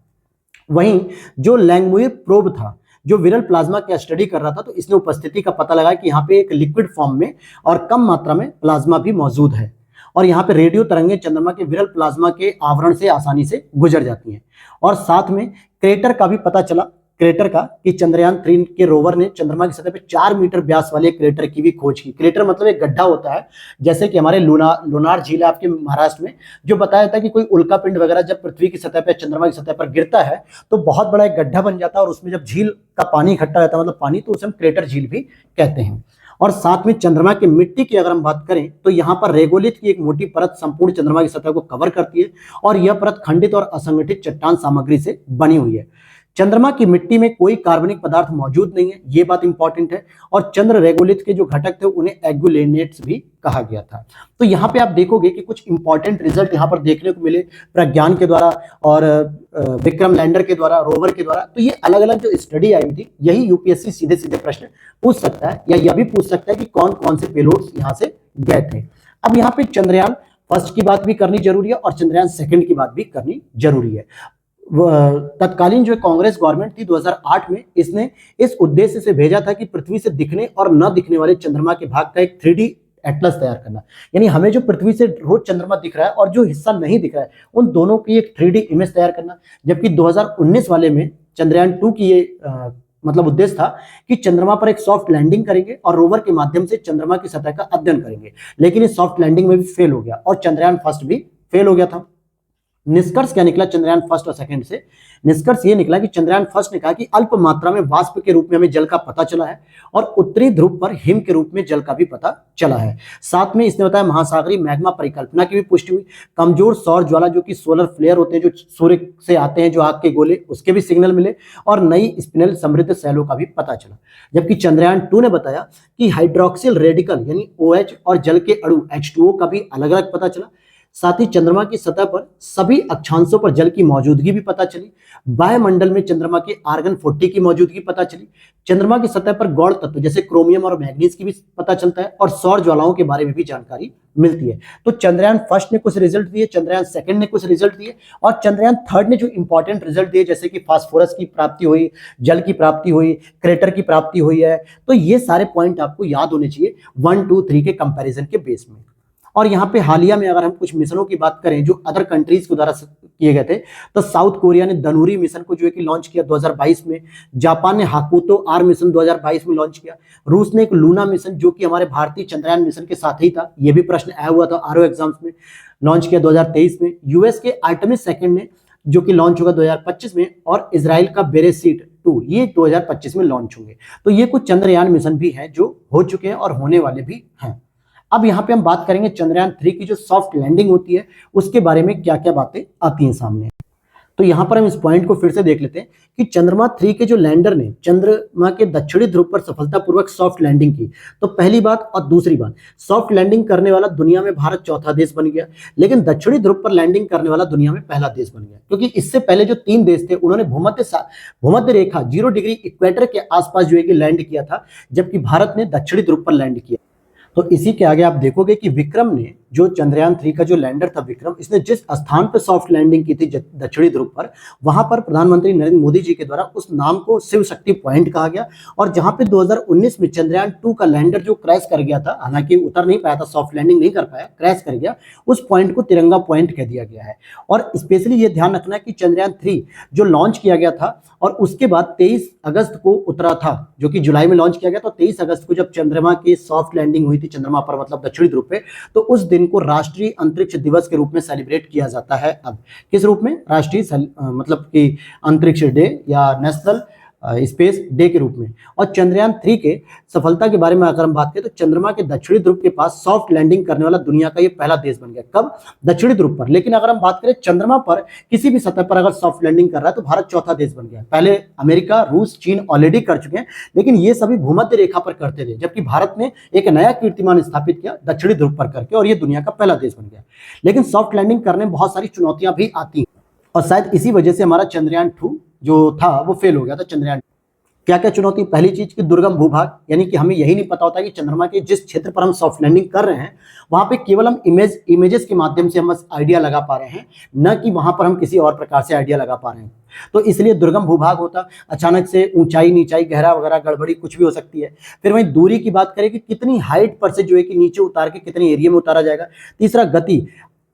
वहीं जो लैंगमुइर प्रोब था, जो विरल प्लाज्मा की स्टडी कर रहा था, तो इसने उपस्थिति का पता लगा कि यहाँ पे एक लिक्विड फॉर्म में और कम मात्रा में प्लाज्मा भी मौजूद है, और यहाँ पे रेडियो तरंगें चंद्रमा के विरल प्लाज्मा के आवरण से आसानी से गुजर जाती हैं। और साथ में क्रेटर का भी पता चला, क्रेटर का, कि चंद्रयान 3 के रोवर ने चंद्रमा की सतह पे 4 मीटर व्यास वाले क्रेटर की भी खोज की। क्रेटर मतलब एक गड्ढा होता है, जैसे कि हमारे लोनार झील है आपके महाराष्ट्र में, जो बताया था कि कोई उल्का पिंड वगैरह जब पृथ्वी की सतह पर, चंद्रमा की सतह पर गिरता है तो बहुत बड़ा एक गड्ढा बन जाता है, और उसमें जब झील का पानी इकट्ठा रहता है, मतलब पानी, तो उसे हम क्रेटर झील भी कहते हैं। और साथ में चंद्रमा की मिट्टी की अगर हम बात करें तो यहाँ पर रेगोलिथ की एक मोटी परत संपूर्ण चंद्रमा की सतह को कवर करती है, और यह परत खंडित और असंगठित चट्टान सामग्री से बनी हुई है। चंद्रमा की मिट्टी में कोई कार्बनिक पदार्थ मौजूद नहीं है, ये बात इंपॉर्टेंट है। और चंद्र रेगोलिथ के जो घटक थे उन्हें एग्युलेनेट्स भी कहा गया था। तो यहाँ पे आप देखोगे कि कुछ इंपॉर्टेंट रिजल्ट यहाँ पर देखने को मिले प्रज्ञान के द्वारा और विक्रम लैंडर के द्वारा, रोवर के द्वारा। तो ये अलग अलग जो स्टडी आई हुई थी, यही यूपीएससी सीधे सीधे प्रश्न पूछ सकता है, या यह भी पूछ सकता है कि कौन कौन से पेलोड्स यहाँ से गए थे। अब यहाँ पे चंद्रयान फर्स्ट की बात भी करनी जरूरी है और चंद्रयान सेकंड की बात भी करनी जरूरी है। तत्कालीन जो कांग्रेस गवर्नमेंट थी 2008 में, इसने इस उद्देश्य से भेजा था कि पृथ्वी से दिखने और न दिखने वाले चंद्रमा के भाग का एक 3D एटलस तैयार करना, यानी हमें जो पृथ्वी से रोज चंद्रमा दिख रहा है और जो हिस्सा नहीं दिख रहा है उन दोनों की एक 3D इमेज तैयार करना। जबकि 2019 वाले में चंद्रयान 2 की ये मतलब उद्देश्य था कि चंद्रमा पर एक सॉफ्ट लैंडिंग करेंगे और रोवर के माध्यम से चंद्रमा की सतह का अध्ययन करेंगे, लेकिन इस सॉफ्ट लैंडिंग में भी फेल हो गया और चंद्रयान फर्स्ट भी फेल हो गया था। निष्कर्ष क्या निकला चंद्रयान फर्स्ट और सेकंड से? निष्कर्ष ये निकला कि चंद्रयान फर्स्ट ने कहा कि अल्प मात्रा में वाष्प के रूप में हमें जल का पता चला है, और उत्तरी ध्रुव पर हिम के रूप में जल का भी पता चला है। साथ में इसने बताया महासागरीय मैग्मा परिकल्पना की भी पुष्टि हुई, कमजोर सौर ज्वाला जो कि सोलर फ्लेयर होते हैं, जो सूर्य से आते हैं, जो आग के गोले, उसके भी सिग्नल मिले, और नई स्पिनल समृद्ध शैलों का भी पता चला। जबकि चंद्रयान 2 ने बताया कि हाइड्रोक्सिल रेडिकल यानी OH और जल के अणु H2O का भी अलग अलग पता चला। साथ ही चंद्रमा की सतह पर सभी अक्षांशों पर जल की मौजूदगी भी पता चली। वायुमंडल में चंद्रमा के आर्गन 40 की मौजूदगी पता चली। चंद्रमा की सतह पर गौण तत्व जैसे क्रोमियम और मैग्नीज की भी पता चलता है, और सौर ज्वालाओं के बारे में भी जानकारी मिलती है। तो चंद्रयान फर्स्ट ने कुछ रिजल्ट दिए, चंद्रयान सेकंड ने कुछ रिजल्ट दिए, और चंद्रयान थर्ड ने जो इंपॉर्टेंट रिजल्ट दिए, जैसे कि फास्फोरस की प्राप्ति हुई, जल की प्राप्ति हुई, क्रेटर की प्राप्ति हुई है। तो ये सारे पॉइंट आपको याद होने चाहिए 1, 2, 3 के कंपैरिजन के बेस में। और यहाँ पे हालिया में अगर हम कुछ मिशनों की बात करें जो अदर कंट्रीज के द्वारा किए गए थे, तो साउथ कोरिया ने दनूरी मिशन को जो है कि लॉन्च किया 2022 में, जापान ने हाकुतो आर मिशन 2022 में लॉन्च किया, रूस ने एक लूना मिशन जो कि हमारे भारतीय चंद्रयान मिशन के साथ ही था, ये भी प्रश्न आया हुआ था आरओ एग्जाम्स में, लॉन्च किया 2023 में। यूएस के आर्टेमिस सेकंड ने जो कि लॉन्च होगा 2025 में, और इजराइल का बेरेसीट 2 ये 2025 में लॉन्च होंगे। तो ये कुछ चंद्रयान मिशन भी हैं जो हो चुके हैं और होने वाले भी हैं। अब यहाँ पे हम बात करेंगे चंद्रयान 3 की जो सॉफ्ट लैंडिंग होती है उसके बारे में क्या क्या बातें आती हैं सामने। तो यहाँ पर हम इस पॉइंट को फिर से देख लेते हैं कि चंद्रमा 3 के जो लैंडर ने चंद्रमा के दक्षिणी ध्रुव पर सफलतापूर्वक सॉफ्ट लैंडिंग की। तो पहली बात और दूसरी बात, सॉफ्ट लैंडिंग करने वाला दुनिया में भारत चौथा देश बन गया, लेकिन दक्षिणी ध्रुव पर लैंडिंग करने वाला दुनिया में पहला देश बन गया, क्योंकि इससे पहले जो 3 देश थे उन्होंने भूमध्य रेखा 0 डिग्री इक्वेटर के आसपास जो है कि लैंड किया था, जबकि भारत ने दक्षिणी ध्रुव पर लैंड किया। तो इसी के आगे आप देखोगे कि विक्रम ने जो चंद्रयान 3 का जो लैंडर था विक्रम, इसने जिस स्थान पर सॉफ्ट लैंडिंग की थी दक्षिणी ध्रुव पर, वहां पर प्रधानमंत्री नरेंद्र मोदी जी के द्वारा उस नाम को शिव शक्ति पॉइंट कहा गया। और जहां पे 2019 में चंद्रयान 2 का लैंडर जो क्रैश कर गया था, हालांकि उतर नहीं पाया था, सॉफ्ट लैंडिंग नहीं कर पाया, क्रैश कर गया, उस पॉइंट को तिरंगा पॉइंट कह दिया गया है। और स्पेशली ये ध्यान रखना कि चंद्रयान 3 जो लॉन्च किया गया था और उसके बाद 23 अगस्त को उतरा था, जो कि जुलाई में लॉन्च किया गया, तो 23 अगस्त को जब चंद्रमा की सॉफ्ट लैंडिंग हुई थी चंद्रमा पर, मतलब दक्षिणी ध्रुव पे, तो उस दिन को राष्ट्रीय अंतरिक्ष दिवस के रूप में सेलिब्रेट किया जाता है। अब किस रूप में? राष्ट्रीय मतलब कि अंतरिक्ष डे या नेशनल स्पेस डे के रूप में। और चंद्रयान 3 के सफलता के बारे में अगर हम बात करें तो चंद्रमा के दक्षिणी ध्रुव के पास सॉफ्ट लैंडिंग करने वाला दुनिया का ये पहला देश बन गया। कब? दक्षिणी ध्रुव पर। लेकिन अगर हम बात करें चंद्रमा पर किसी भी सतह पर अगर सॉफ्ट लैंडिंग कर रहा है तो भारत चौथा देश बन गया। पहले अमेरिका, रूस, चीन ऑलरेडी कर चुके हैं, लेकिन ये सभी भूमध्य रेखा पर करते थे, जबकि भारत ने एक नया कीर्तिमान स्थापित किया दक्षिणी ध्रुव पर करके, और ये दुनिया का पहला देश बन गया। लेकिन सॉफ्ट लैंडिंग करने में बहुत सारी चुनौतियां भी आती हैं, और शायद इसी वजह से हमारा चंद्रयान 2 जो था वो फेल हो गया था। चंद्रयान क्या क्या चुनौती? पहली चीज कि दुर्गम भूभाग, यानी कि हमें यही नहीं पता होता कि चंद्रमा के जिस क्षेत्र पर हम सॉफ्ट लैंडिंग कर रहे हैं वहां पे केवल हम इमेजेस के माध्यम से हम बस आइडिया लगा पा रहे हैं, न कि वहां पर हम किसी और प्रकार से आइडिया लगा पा रहे हैं। तो इसलिए दुर्गम भूभाग होता, अचानक से ऊंचाई नीचाई गहरा वगैरह गड़बड़ी कुछ भी हो सकती है। फिर वहीं दूरी की बात करें कि कितनी हाइट पर से जो है कि नीचे उतार के कितने एरिया में उतारा जाएगा। तीसरा गति,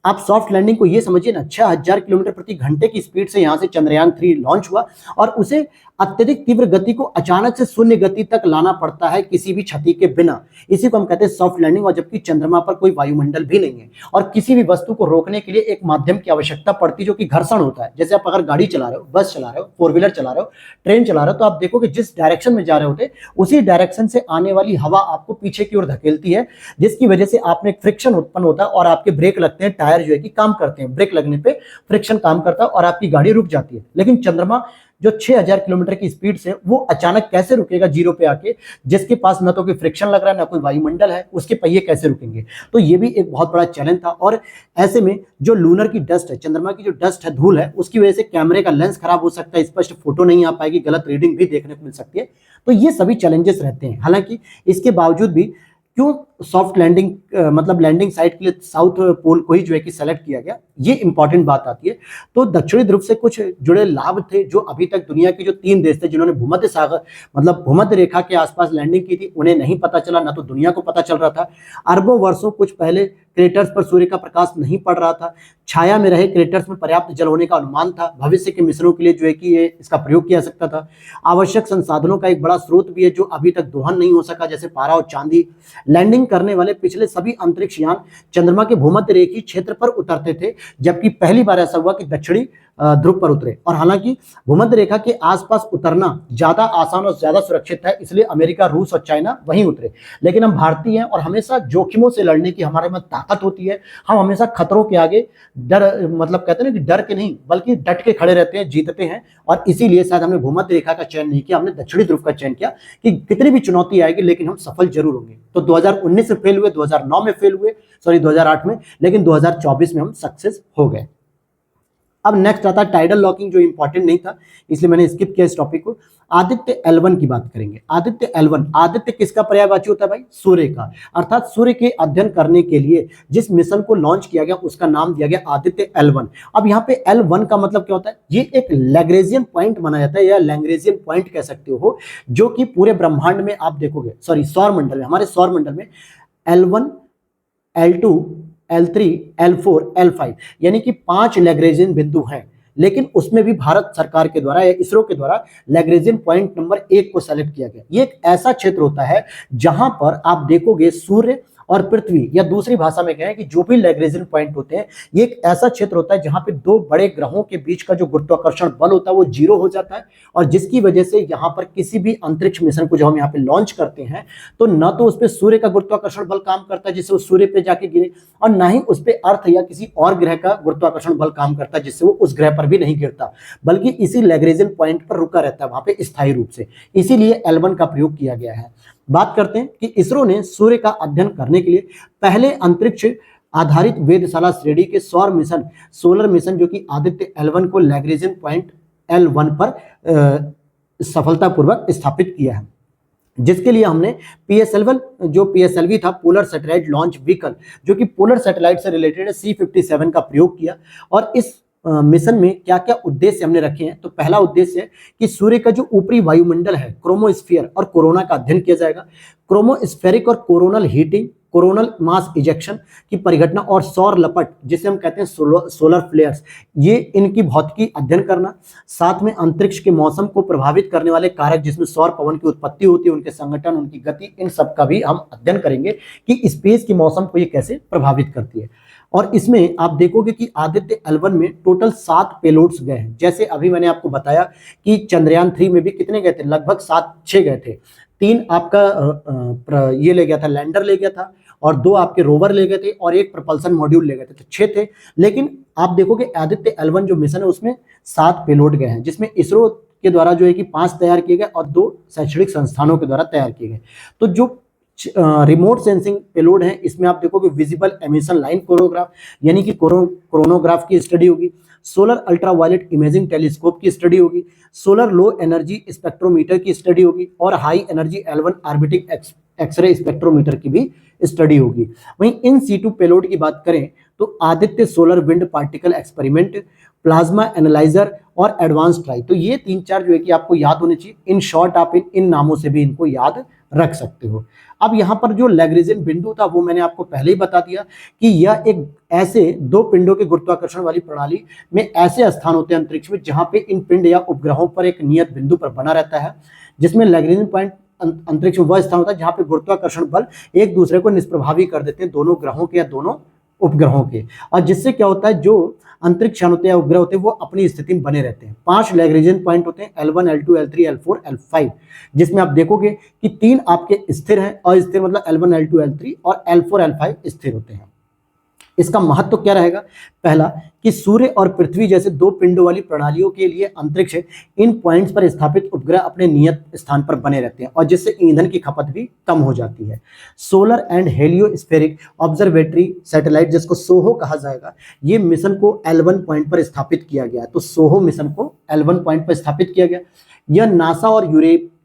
आप सॉफ्ट लैंडिंग को ये समझिए ना, 6000 किलोमीटर प्रति घंटे की स्पीड से यहां से चंद्रयान 3 लॉन्च हुआ और उसे अत्यधिक तीव्र गति को अचानक से शून्य गति तक लाना पड़ता है किसी भी क्षति के बिना। इसी को हम कहते हैं सॉफ्ट लैंडिंग। और जबकि चंद्रमा पर कोई वायुमंडल भी नहीं है और किसी भी वस्तु को रोकने के लिए एक माध्यम की आवश्यकता पड़ती है जो कि घर्षण होता है। जैसे आप अगर गाड़ी चला रहे हो, बस चला रहे हो, 4 व्हीलर चला रहे हो, ट्रेन चला रहे हो, तो आप देखो कि जिस डायरेक्शन में जा रहे होते उसी डायरेक्शन से आने वाली हवा आपको पीछे की ओर धकेलती है, जिसकी वजह से आप में फ्रिक्शन उत्पन्न होता है और आपके ब्रेक लगते हैं, टायर जो है कि काम करते हैं, ब्रेक लगने पे फ्रिक्शन काम करता है और आपकी गाड़ी रुक जाती है। लेकिन चंद्रमा जो 6000 किलोमीटर की स्पीड से, वो अचानक कैसे रुकेगा जीरो पे आके, जिसके पास न तो कोई फ्रिक्शन लग रहा है, ना कोई वायुमंडल है, उसके पहिए कैसे रुकेंगे? तो ये भी एक बहुत बड़ा चैलेंज था। और ऐसे में जो लूनर की डस्ट है, चंद्रमा की जो डस्ट है, धूल है, उसकी वजह से कैमरे का लेंस खराब हो सकता है, स्पष्ट फोटो नहीं आ पाएगी, गलत रीडिंग भी देखने को मिल सकती है। तो ये सभी चैलेंजेस रहते हैं। हालांकि इसके बावजूद भी क्यों सॉफ्ट लैंडिंग मतलब लैंडिंग साइट के लिए साउथ पोल को ही जो है कि सेलेक्ट किया गया, ये इंपॉर्टेंट बात आती है। तो दक्षिणी ध्रुव से कुछ जुड़े लाभ थे जो अभी तक दुनिया के जो 3 देश थे जिन्होंने भूमध्य सागर मतलब भूमध्य रेखा के आसपास लैंडिंग की थी, उन्हें नहीं पता चला, ना तो दुनिया को पता चल रहा था। अरबों वर्षों कुछ पहले क्रेटर्स पर सूर्य का प्रकाश नहीं पड़ रहा था, छाया में रहे क्रेटर्स में पर्याप्त जल होने का अनुमान था, भविष्य के मिशनों के लिए जो है कि ये इसका प्रयोग किया सकता था। आवश्यक संसाधनों का एक बड़ा स्रोत भी है जो अभी तक दोहन नहीं हो सका, जैसे पारा और चांदी। लैंडिंग करने वाले पिछले सभी अंतरिक्ष यान चंद्रमा के भूमध्य रेखीय क्षेत्र पर उतरते थे, जबकि पहली बार ऐसा हुआ कि दक्षिणी ध्रुव पर उतरे। और हालांकि भूमध्य रेखा के आसपास उतरना ज्यादा आसान और ज्यादा सुरक्षित है, इसलिए अमेरिका, रूस और चाइना वहीं उतरे। लेकिन हम भारतीय हैं और हमेशा जोखिमों से लड़ने की हमारे में ताकत होती है। हम हमेशा खतरों के आगे डर मतलब कहते हैं ना कि डर के नहीं बल्कि डट के खड़े रहते हैं, जीतते हैं। और इसीलिए शायद हमने भूमध्य रेखा का चयन नहीं किया, हमने दक्षिणी ध्रुव का चयन किया कि कितनी भी चुनौती आएगी लेकिन हम सफल जरूर होंगे। तो 2019 में फेल हुए, 2009 में फेल हुए, 2008 में, लेकिन 2024 में हम सक्सेस हो गए। अब नेक्स्ट आता है टाइडल लॉकिंग, जो इंपॉर्टेंट नहीं था इसलिए मैंने स्किप किया इस टॉपिक को। आदित्य L1 की बात करेंगे। आदित्य L1, आदित्य किसका पर्यायवाची होता है भाई? सूर्य का। अर्थात सूर्य के अध्ययन करने के लिए जिस मिशन को लॉन्च किया गया उसका नाम दिया गया आदित्य L1। अब यहाँ पे L1 का मतलब क्या होता है? ये एक लैग्रेंजियन पॉइंट माना जाता है या लैग्रेंजियन पॉइंट कह सकते हो, जो कि पूरे ब्रह्मांड में आप देखोगे, सॉरी सौरमंडल में, हमारे सौरमंडल में L1, L2, L3, L4, L5 यानी कि 5 लैग्रेंजियन बिंदु हैं। लेकिन उसमें भी भारत सरकार के द्वारा या इसरो के द्वारा लैग्रेंजियन पॉइंट नंबर 1 को सेलेक्ट किया गया। ये एक ऐसा क्षेत्र होता है जहां पर आप देखोगे सूर्य और पृथ्वी, या दूसरी भाषा में कहें कि जो भी लैग्रेंजियन पॉइंट होते हैं, ये एक ऐसा क्षेत्र होता है जहां पे दो बड़े ग्रहों के बीच का जो गुरुत्वाकर्षण बल होता है वो जीरो हो जाता है, और जिसकी वजह से यहाँ पर किसी भी अंतरिक्ष मिशन को जब हम यहाँ पे लॉन्च करते हैं तो न तो उस पर सूर्य का गुरुत्वाकर्षण बल काम करता है जिससे वो सूर्य पे जाके गिरे, और ना ही उस पर अर्थ या किसी और ग्रह का गुरुत्वाकर्षण बल काम करता है जिससे वो उस ग्रह पर भी नहीं गिरता, बल्कि इसी लैग्रेंजियन पॉइंट पर रुका रहता है वहां पे स्थायी रूप से। इसीलिए L1 का प्रयोग किया गया है। बात करते हैं कि इसरो ने सूर्य का अध्ययन करने के लिए पहले अंतरिक्ष आधारित वेधशाला श्रेणी के सौर मिशन, सोलर मिशन, जो कि आदित्य L1 को लैग्रेंजियन पॉइंट L1 पर सफलतापूर्वक स्थापित किया है, जिसके लिए हमने PSLV था, पोलर सैटेलाइट लॉन्च व्हीकल, जो कि पोलर सैटेलाइट से रिलेटेड है, C57 का प्रयोग किया। और इस मिशन में क्या क्या उद्देश्य हमने रखे हैं, तो पहला उद्देश्य है कि सूर्य का जो ऊपरी वायुमंडल है, क्रोमोस्फीयर और कोरोना का अध्ययन किया जाएगा। क्रोमोस्फेरिक और coronal heating, coronal mass ejection की परिघटना और सौर लपट, जिसे हम कहते हैं सोलर फ्लेयर्स, ये इनकी भौतिकी अध्ययन करना। साथ में अंतरिक्ष के मौसम को प्रभावित करने वाले कारक, जिसमें सौर पवन की उत्पत्ति होती है, उनके संगठन, उनकी गति, इन सब का भी हम अध्ययन करेंगे कि स्पेस के मौसम को ये कैसे प्रभावित करती है। और इसमें आप देखोगे कि आदित्य L1 में टोटल 7 पेलोड्स गए हैं। जैसे अभी मैंने आपको बताया कि चंद्रयान 3 में भी कितने गए थे, लगभग 7-6 गए थे। 3 आपका ये ले गया था, लैंडर ले गया था, और 2 आपके रोवर ले गए थे, और 1 प्रपल्सन मॉड्यूल ले गए थे, तो 6 थे। लेकिन आप देखोगे आदित्य L1 जो मिशन है उसमें 7 पेलोड गए हैं, जिसमें इसरो के द्वारा जो है कि 5 तैयार किए गए और 2 शैक्षणिक संस्थानों के द्वारा तैयार किए गए। तो जो रिमोट सेंसिंग पेलोड है, इसमें आप देखोगे विजिबल एमिशन लाइन कोरोग्राफ, यानी कि कोरोनोग्राफ की स्टडी होगी, सोलर अल्ट्रावायलेट इमेजिंग टेलीस्कोप की स्टडी होगी, सोलर लो एनर्जी स्पेक्ट्रोमीटर की स्टडी होगी, और high energy L1 orbiting xray spectrometer की भी स्टडी होगी। वहीं इन C2 पेलोड की बात करें तो Aditya solar wind particle experiment, plasma analyser और एडवांस ट्राई, तो ये 3-4 जो है कि आपको याद होने चाहिए। इन शॉर्ट आप इन नामों से भी इनको याद रख सकते हो। अब यहाँ पर जो लैग्रेंजियन बिंदु था वो मैंने आपको पहले ही बता दिया कि यह एक ऐसे 2 पिंडों के गुरुत्वाकर्षण वाली प्रणाली में ऐसे स्थान होते हैं अंतरिक्ष में जहां पे इन पिंड या उपग्रहों पर एक नियत बिंदु पर बना रहता है, जिसमें लैग्रेंजियन पॉइंट अंतरिक्ष में वह स्थान होता है जहां पे गुरुत्वाकर्षण बल एक दूसरे को निष्प्रभावी कर देते हैं, दोनों ग्रहों के या दोनों उपग्रहों के, और जिससे क्या होता है, जो अंतरिक्ष यान होते हैं, उपग्रह होते हैं, वो अपनी स्थिति में बने रहते हैं। 5 लैग्रेंजियन पॉइंट होते हैं, L1, L2, L3, L4, L5, जिसमें आप देखोगे कि 3 आपके स्थिर हैं, अस्थिर मतलब L1, L2, L3, और L4, L5 स्थिर होते हैं। इसका महत्व क्या रहेगा, पहला कि सूर्य और पृथ्वी जैसे 2 पिंडों वाली प्रणालियों के लिए अंतरिक्ष इन पॉइंट्स पर स्थापित उपग्रह अपने नियत स्थान पर बने रहते हैं, और जिससे ईंधन की खपत भी कम हो जाती है। सोलर एंड हेलियोस्फेरिक ऑब्जर्वेटरी सैटेलाइट, जिसको सोहो कहा जाएगा, ये मिशन को L1 पॉइंट पर स्थापित किया गया। तो सोहो मिशन को L1 पॉइंट पर स्थापित किया गया। यह नासा और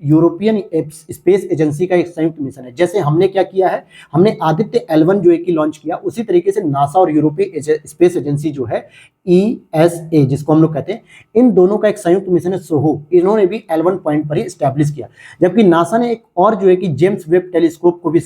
यूरोपियन स्पेस एजेंसी का एक संयुक्त मिशन है। जैसे हमने क्या किया है, हमने आदित्य L1 जो है कि लॉन्च किया, उसी तरीके से नासा और यूरोपीय स्पेस एजेंसी जो है ESA, जिसको हम लोग कहते हैं, इन दोनों का एक संयुक्त मिशन है सोहो, इन्होंने भी L1 पॉइंट पर ही स्टैब्लिश किया। जबकि नासा ने एक और जो है कि जेम्स वेब टेलीस्कोप को भी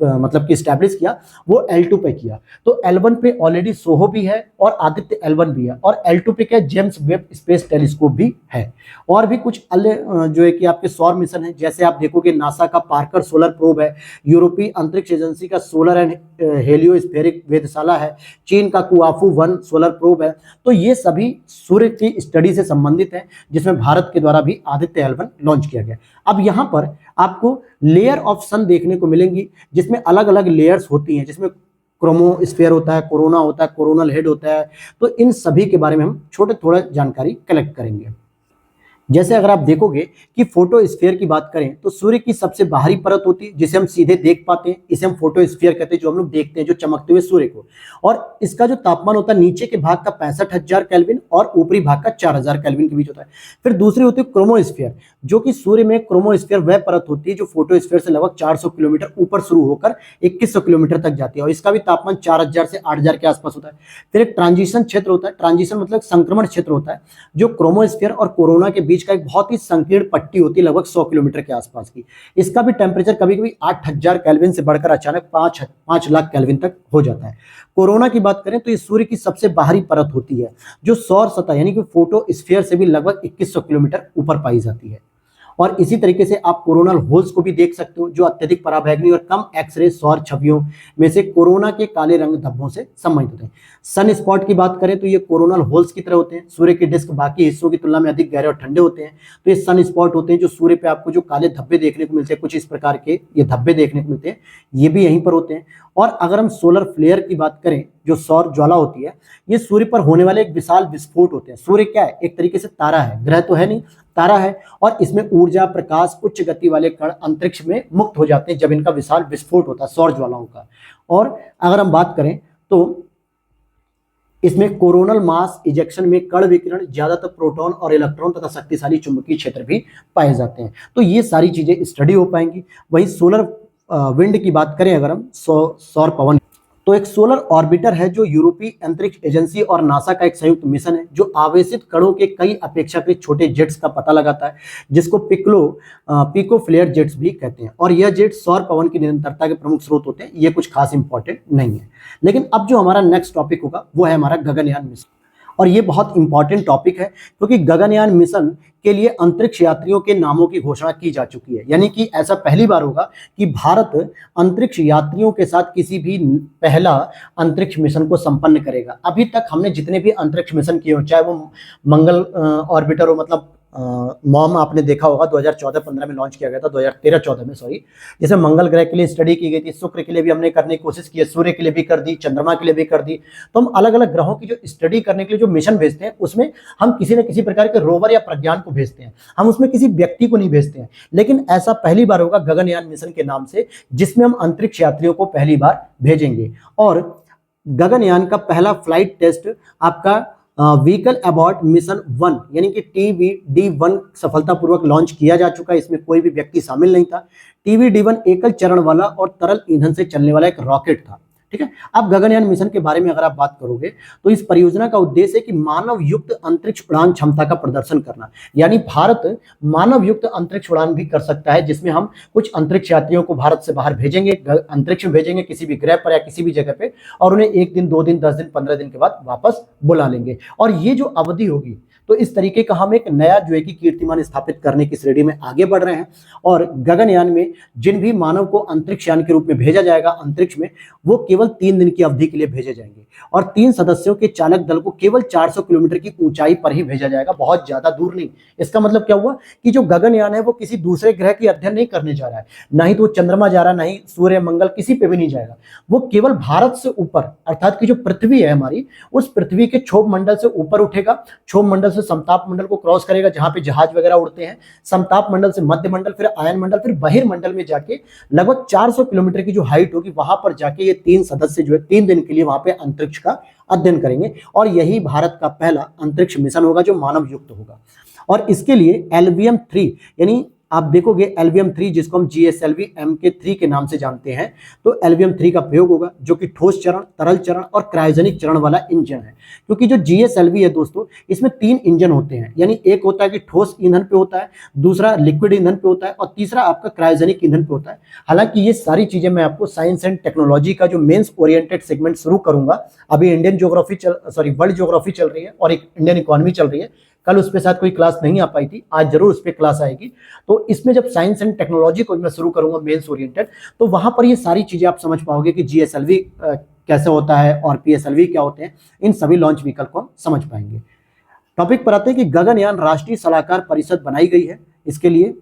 मतलब कि स्टैब्लिश किया, वो L2 पे किया। तो L1 पे ऑलरेडी सोहो भी है और आदित्य L1 भी है, और L2 पे क्या, जेम्स वेब स्पेस टेलीस्कोप भी है। और भी कुछ अन्य जो है कि आपके सौर मिशन है, जैसे आप देखोगे नासा का पार्कर सोलर प्रोब है, यूरोपीय अंतरिक्ष एजेंसी का सोलर एंड हेलियोस्फेरिक वेधशाला है, चीन का कुआफू 1 सोलर प्रोब है। तो ये सभी सूर्य की स्टडी से संबंधित है, जिसमें भारत के द्वारा भी आदित्य L1 लॉन्च किया गया। अब यहाँ पर आपको लेयर ऑफ सन देखने को मिलेंगी, जिसमें अलग अलग लेयर्स होती हैं, जिसमें क्रोमोस्फेयर होता है, कोरोना होता है, कोरोनल हेड होता है। तो इन सभी के बारे में हम थोड़ा जानकारी कलेक्ट करेंगे। जैसे अगर आप देखोगे कि फोटोस्फीयर की बात करें तो सूर्य की सबसे बाहरी परत होती है जिसे हम सीधे देख पाते हैं, इसे हम फोटोस्फीयर कहते हैं, जो हम लोग देखते हैं, जो चमकते हुए सूर्य को। और इसका जो तापमान होता है नीचे के भाग का 65,000 केल्विन और ऊपरी भाग का 4,000 केल्विन के बीच होता है। फिर दूसरी होती है क्रोमोस्फीयर, जो कि सूर्य में क्रोमोस्फीयर वह परत होती है जो फोटोस्फीयर से लगभग 400 किलोमीटर ऊपर शुरू होकर 2100 किलोमीटर तक जाती है, और इसका भी तापमान 4000 से 8000 के आसपास होता है। फिर एक ट्रांजिशन क्षेत्र होता है, ट्रांजिशन मतलब संक्रमण क्षेत्र होता है, जो क्रोमोस्फीयर और कोरोना के बीच का एक बहुत ही संकीर्ण पट्टी होती है, लगभग 100 किलोमीटर के आसपास की। इसका भी टेम्परेचर कभी कभी 8000 केल्विन से बढ़कर अचानक 5 लाख केल्विन तक हो जाता है। कोरोना की बात करें तो ये सूर्य की सबसे बाहरी परत होती है, जो सौर सतह यानी कि फोटोस्फीयर से भी लगभग 2100 किलोमीटर ऊपर पाई जाती है। और इसी तरीके से आप कोरोनल होल्स को भी देख सकते हो, जो अत्यधिक पराबैंगनी और कम एक्सरे सौर छवियों में से कोरोना के काले रंग धब्बों से संबंधित होते हैं। सन स्पॉट की बात करें तो ये कोरोनल होल्स की तरह होते हैं। सूर्य के डिस्क बाकी हिस्सों की तुलना में अधिक गहरे और ठंडे होते हैं, तो ये सन स्पॉट होते हैं। जो सूर्य पे आपको जो काले धब्बे देखने को मिलते हैं, कुछ इस प्रकार के ये धब्बे देखने को मिलते हैं, ये भी यहीं पर होते हैं। और अगर हम सोलर फ्लेयर की बात करें, जो सौर ज्वाला होती है, ये सूर्य पर होने वाले एक विशाल विस्फोट होते हैं। सूर्य क्या है? एक तरीके से तारा है, ग्रह तो है नहीं, तारा है। और इसमें ऊर्जा, प्रकाश, उच्च गति वाले कण अंतरिक्ष में मुक्त हो जाते हैं जब इनका विशाल विस्फोट होता है, सौर ज्वालाओं का। और अगर हम बात करें तो इसमें कोरोनल मास इजेक्शन में कण विकिरण, ज्यादातर प्रोटॉन और इलेक्ट्रॉन तथा शक्तिशाली चुंबकीय क्षेत्र भी पाए जाते हैं। तो ये सारी चीजें स्टडी हो पाएंगी। वहीं सोलर विंड की बात करें अगर हम, सौर पवन, तो एक सोलर ऑर्बिटर है जो यूरोपीय अंतरिक्ष एजेंसी और नासा का एक संयुक्त मिशन है, जो आवेशित कणों के कई अपेक्षाकृत छोटे जेट्स का पता लगाता है, जिसको पिको फ्लेयर जेट्स भी कहते हैं। और यह जेट सौर पवन की निरंतरता के प्रमुख स्रोत होते हैं। ये कुछ खास इंपॉर्टेंट नहीं है। लेकिन अब जो हमारा नेक्स्ट टॉपिक होगा वो है हमारा गगनयान मिशन। और ये बहुत इंपॉर्टेंट टॉपिक है, क्योंकि गगनयान मिशन के लिए अंतरिक्ष यात्रियों के नामों की घोषणा की जा चुकी है। यानी कि ऐसा पहली बार होगा कि भारत अंतरिक्ष यात्रियों के साथ किसी भी पहला अंतरिक्ष मिशन को संपन्न करेगा। अभी तक हमने जितने भी अंतरिक्ष मिशन किए हो, चाहे वो मंगल ऑर्बिटर हो, मतलब मॉम आपने देखा होगा 2014-15 में लॉन्च किया गया था, 2013-14 में सॉरी, जिसमें मंगल ग्रह के लिए स्टडी की गई थी, शुक्र के लिए भी हमने करने की कोशिश की है, सूर्य के लिए भी कर दी, चंद्रमा के लिए भी कर दी। तो हम अलग अलग ग्रहों की जो स्टडी करने के लिए जो मिशन भेजते हैं, उसमें हम किसी न किसी प्रकार के रोवर या प्रज्ञान को भेजते हैं, हम उसमें किसी व्यक्ति को नहीं भेजते हैं। लेकिन ऐसा पहली बार होगा गगनयान मिशन के नाम से, जिसमें हम अंतरिक्ष यात्रियों को पहली बार भेजेंगे। और गगनयान का पहला फ्लाइट टेस्ट आपका व्हीकल अबॉर्ट मिशन 1 यानी कि TVD-1 सफलतापूर्वक लॉन्च किया जा चुका है। इसमें कोई भी व्यक्ति शामिल नहीं था। TVD-1 एकल चरण वाला और तरल ईंधन से चलने वाला एक रॉकेट था। ठीक है। अब गगनयान मिशन के बारे में अगर आप बात करोगे तो इस परियोजना का उद्देश्य है कि मानव युक्त अंतरिक्ष उड़ान क्षमता का प्रदर्शन करना। यानी भारत मानव युक्त अंतरिक्ष उड़ान भी कर सकता है, जिसमें हम कुछ अंतरिक्ष यात्रियों को भारत से बाहर भेजेंगे, अंतरिक्ष में भेजेंगे किसी भी ग्रह पर या किसी भी जगह पे, और उन्हें 1 दिन 2 दिन 10 दिन 15 दिन के बाद वापस बुला लेंगे। और ये जो अवधि होगी, तो इस तरीके का हम एक नया जो है कि कीर्तिमान स्थापित करने की श्रेणी में आगे बढ़ रहे हैं। और गगनयान में जिन भी मानव को अंतरिक्ष यान के रूप में भेजा जाएगा अंतरिक्ष में, वो केवल 3 दिन की अवधि के लिए भेजे जाएंगे। और 3 सदस्यों के चालक दल को केवल 400 किलोमीटर की ऊंचाई पर ही भेजा जाएगा, बहुत ज्यादा दूर नहीं। इसका मतलब क्या हुआ कि जो गगनयान है वो किसी दूसरे ग्रह की अध्ययन नहीं करने जा रहा है, ना ही तो चंद्रमा जा रहा है, ना ही सूर्य, मंगल, किसी पे भी नहीं जाएगा। वो केवल भारत से ऊपर, अर्थात की जो पृथ्वी है हमारी, उस पृथ्वी के क्षोभ मंडल से ऊपर उठेगा, क्षोभ मंडल से समताप मंडल को क्रॉस करेगा जहां पे जहाज वगैरह उड़ते हैं, समताप मंडल से मध्य मंडल, फिर आयन मंडल, फिर बहिर्मंडल में जाके लगभग 400 किलोमीटर की जो हाइट होगी, वहां पर जाके ये 3 सदस्य जो है 3 दिन के लिए वहां पे अंतरिक्ष का अध्ययन करेंगे। और यही भारत का पहला अंतरिक्ष मिशन होगा जो मानव युक्त होगा। और इसके लिए LVM-3 यानी आप देखोगे LVM-3 जिसको हम GSLV Mk3 के नाम से जानते हैं, तो LVM-3 का प्रयोग होगा, जो कि ठोस चरण, तरल चरण और क्रायोजेनिक चरण वाला इंजन है। क्योंकि जो GSLV है दोस्तों, इसमें 3 इंजन होते हैं। यानी एक होता है कि ठोस ईंधन पे होता है, दूसरा लिक्विड ईंधन पे होता है, और तीसरा आपका क्रायोजेनिक ईंधन पे होता है। हालांकि ये सारी चीजें मैं आपको साइंस एंड टेक्नोलॉजी का जो मेंस ओरिएंटेड सेगमेंट शुरू करूंगा, अभी इंडियन ज्योग्राफी वर्ल्ड ज्योग्राफी चल रही है और एक इंडियन इकोनॉमी चल रही है। कल उस पे साथ कोई क्लास नहीं आ पाई थी, आज जरूर उस पे क्लास आएगी। तो इसमें जब साइंस एंड टेक्नोलॉजी को मैं शुरू करूंगा मेंस ओरिएंटेड, तो वहां पर ये सारी चीजें आप समझ पाओगे कि GSLV कैसे होता है और PSLV क्या होते हैं। इन सभी लॉन्च व्हीकल को हम समझ पाएंगे। टॉपिक पर आते हैं कि गगनयान राष्ट्रीय सलाहकार परिषद बनाई गई है इसके लिए,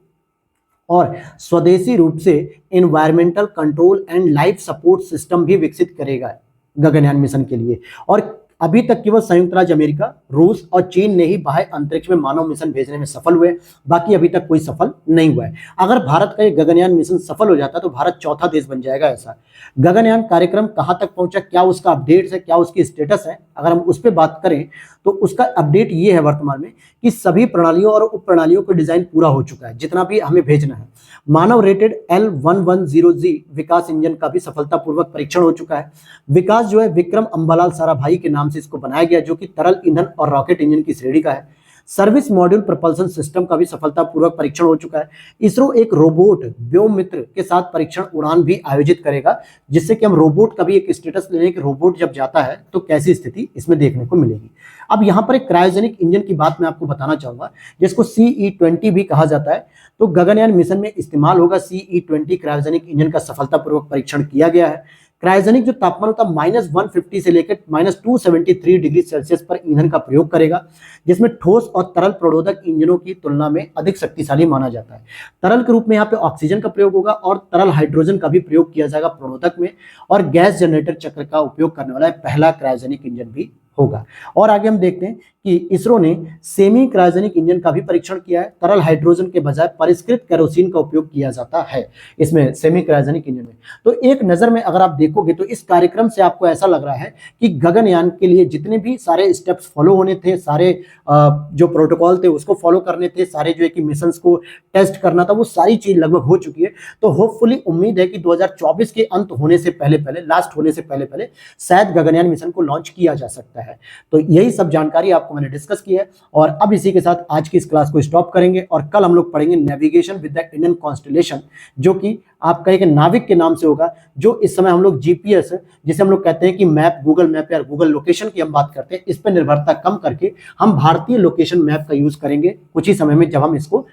और स्वदेशी रूप से environmental control and life support system भी विकसित करेगा गगनयान मिशन के लिए। और अभी तक केवल संयुक्त राज्य अमेरिका, रूस और चीन ने ही बाह्य अंतरिक्ष में मानव मिशन भेजने में सफल हुए, बाकी अभी तक कोई सफल नहीं हुआ है। अगर भारत का ये गगनयान मिशन सफल हो जाता तो भारत चौथा देश बन जाएगा ऐसा। गगनयान कार्यक्रम कहां तक पहुंचा, क्या उसका अपडेट है, क्या उसकी स्टेटस है, अगर हम उस पर बात करें तो उसका अपडेट ये है वर्तमान में कि सभी प्रणालियों और उप प्रणालियों का डिजाइन पूरा हो चुका है, जितना भी हमें भेजना है। मानव रेटेड L110G विकास इंजन का भी सफलतापूर्वक परीक्षण हो चुका है। विकास जो है विक्रम अंबालाल साराभाई के नाम से इसको बनाया गया, जो कि तरल ईंधन और रॉकेट इंजन की श्रेणी का है। सर्विस मॉड्यूल प्रपल्सन सिस्टम का भी सफलतापूर्वक परीक्षण हो चुका है। इसरो एक रोबोट व्योममित्र के साथ परीक्षण उड़ान भी आयोजित करेगा, जिससे कि हम रोबोट का भी एक स्टेटस ले लें कि रोबोट जब जाता है तो कैसी स्थिति इसमें देखने को मिलेगी। अब यहाँ पर एक क्रायोजेनिक इंजन की बात मैं आपको बताना चाहूंगा, जिसको CE-20 भी कहा जाता है। तो गगनयान मिशन में इस्तेमाल होगा CE-20 क्रायोजेनिक इंजन का सफलतापूर्वक परीक्षण किया गया है। क्रायोजेनिक जो तापमान होता है -150 से लेकर -273 डिग्री सेल्सियस पर ईंधन का प्रयोग करेगा, जिसमें ठोस और तरल प्रणोदक इंजनों की तुलना में अधिक शक्तिशाली माना जाता है। तरल के रूप में यहाँ पे ऑक्सीजन का प्रयोग होगा और तरल हाइड्रोजन का भी प्रयोग किया जाएगा प्रणोदक में, और गैस जनरेटर चक्र का उपयोग करने वाला पहला क्रायोजेनिक इंजन भी होगा। और आगे हम देखते हैं कि इसरो ने सेमी क्रायोजेनिक इंजन का भी परीक्षण किया है। तरल हाइड्रोजन के बजाय परिष्कृत केरोसिन का उपयोग किया जाता है इसमें सेमी क्रायोजेनिक इंजन में। तो एक नजर में अगर आप देखोगे तो इस कार्यक्रम से आपको ऐसा लग रहा है कि गगनयान के लिए जितने भी सारे स्टेप्स फॉलो होने थे, सारे जो प्रोटोकॉल थे उसको फॉलो करने थे, सारे जो है कि मिशन को टेस्ट करना था, वो सारी चीज लगभग हो चुकी है। तो होपफुली उम्मीद है कि 2024 के अंत होने से पहले पहले, लास्ट होने से पहले पहले शायद गगनयान मिशन को लॉन्च किया जा सकता है। तो यही सब जानकारी आपको मैंने डिस्कस की है, और अब इसी के साथ आज की इस क्लास को स्टॉप करेंगे और कल हम लोग पढ़ेंगे navigation with the Indian constellation, जो कि आपका एक नाविक के नाम से होगा, जो इस समय हम लोग जीपीएस, जिसे हम लोग कहते हैं कि मैप, गूगल मैप या गूगल लोकेशन की हम बात करते हैं, इस पर निर्भरता कम करके हम भारतीय लोकेशन मैप का यूज करेंगे कुछ ही समय में, जब हम इसको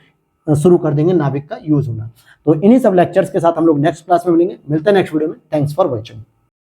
शुरू कर देंगे नाविक का यूज होना। तो इन्हीं सब लेक्चर्स के साथ हम लोग नेक्स्ट क्लास में मिलेंगे। मिलते हैं नेक्स्ट वीडियो में। Thanks for watching.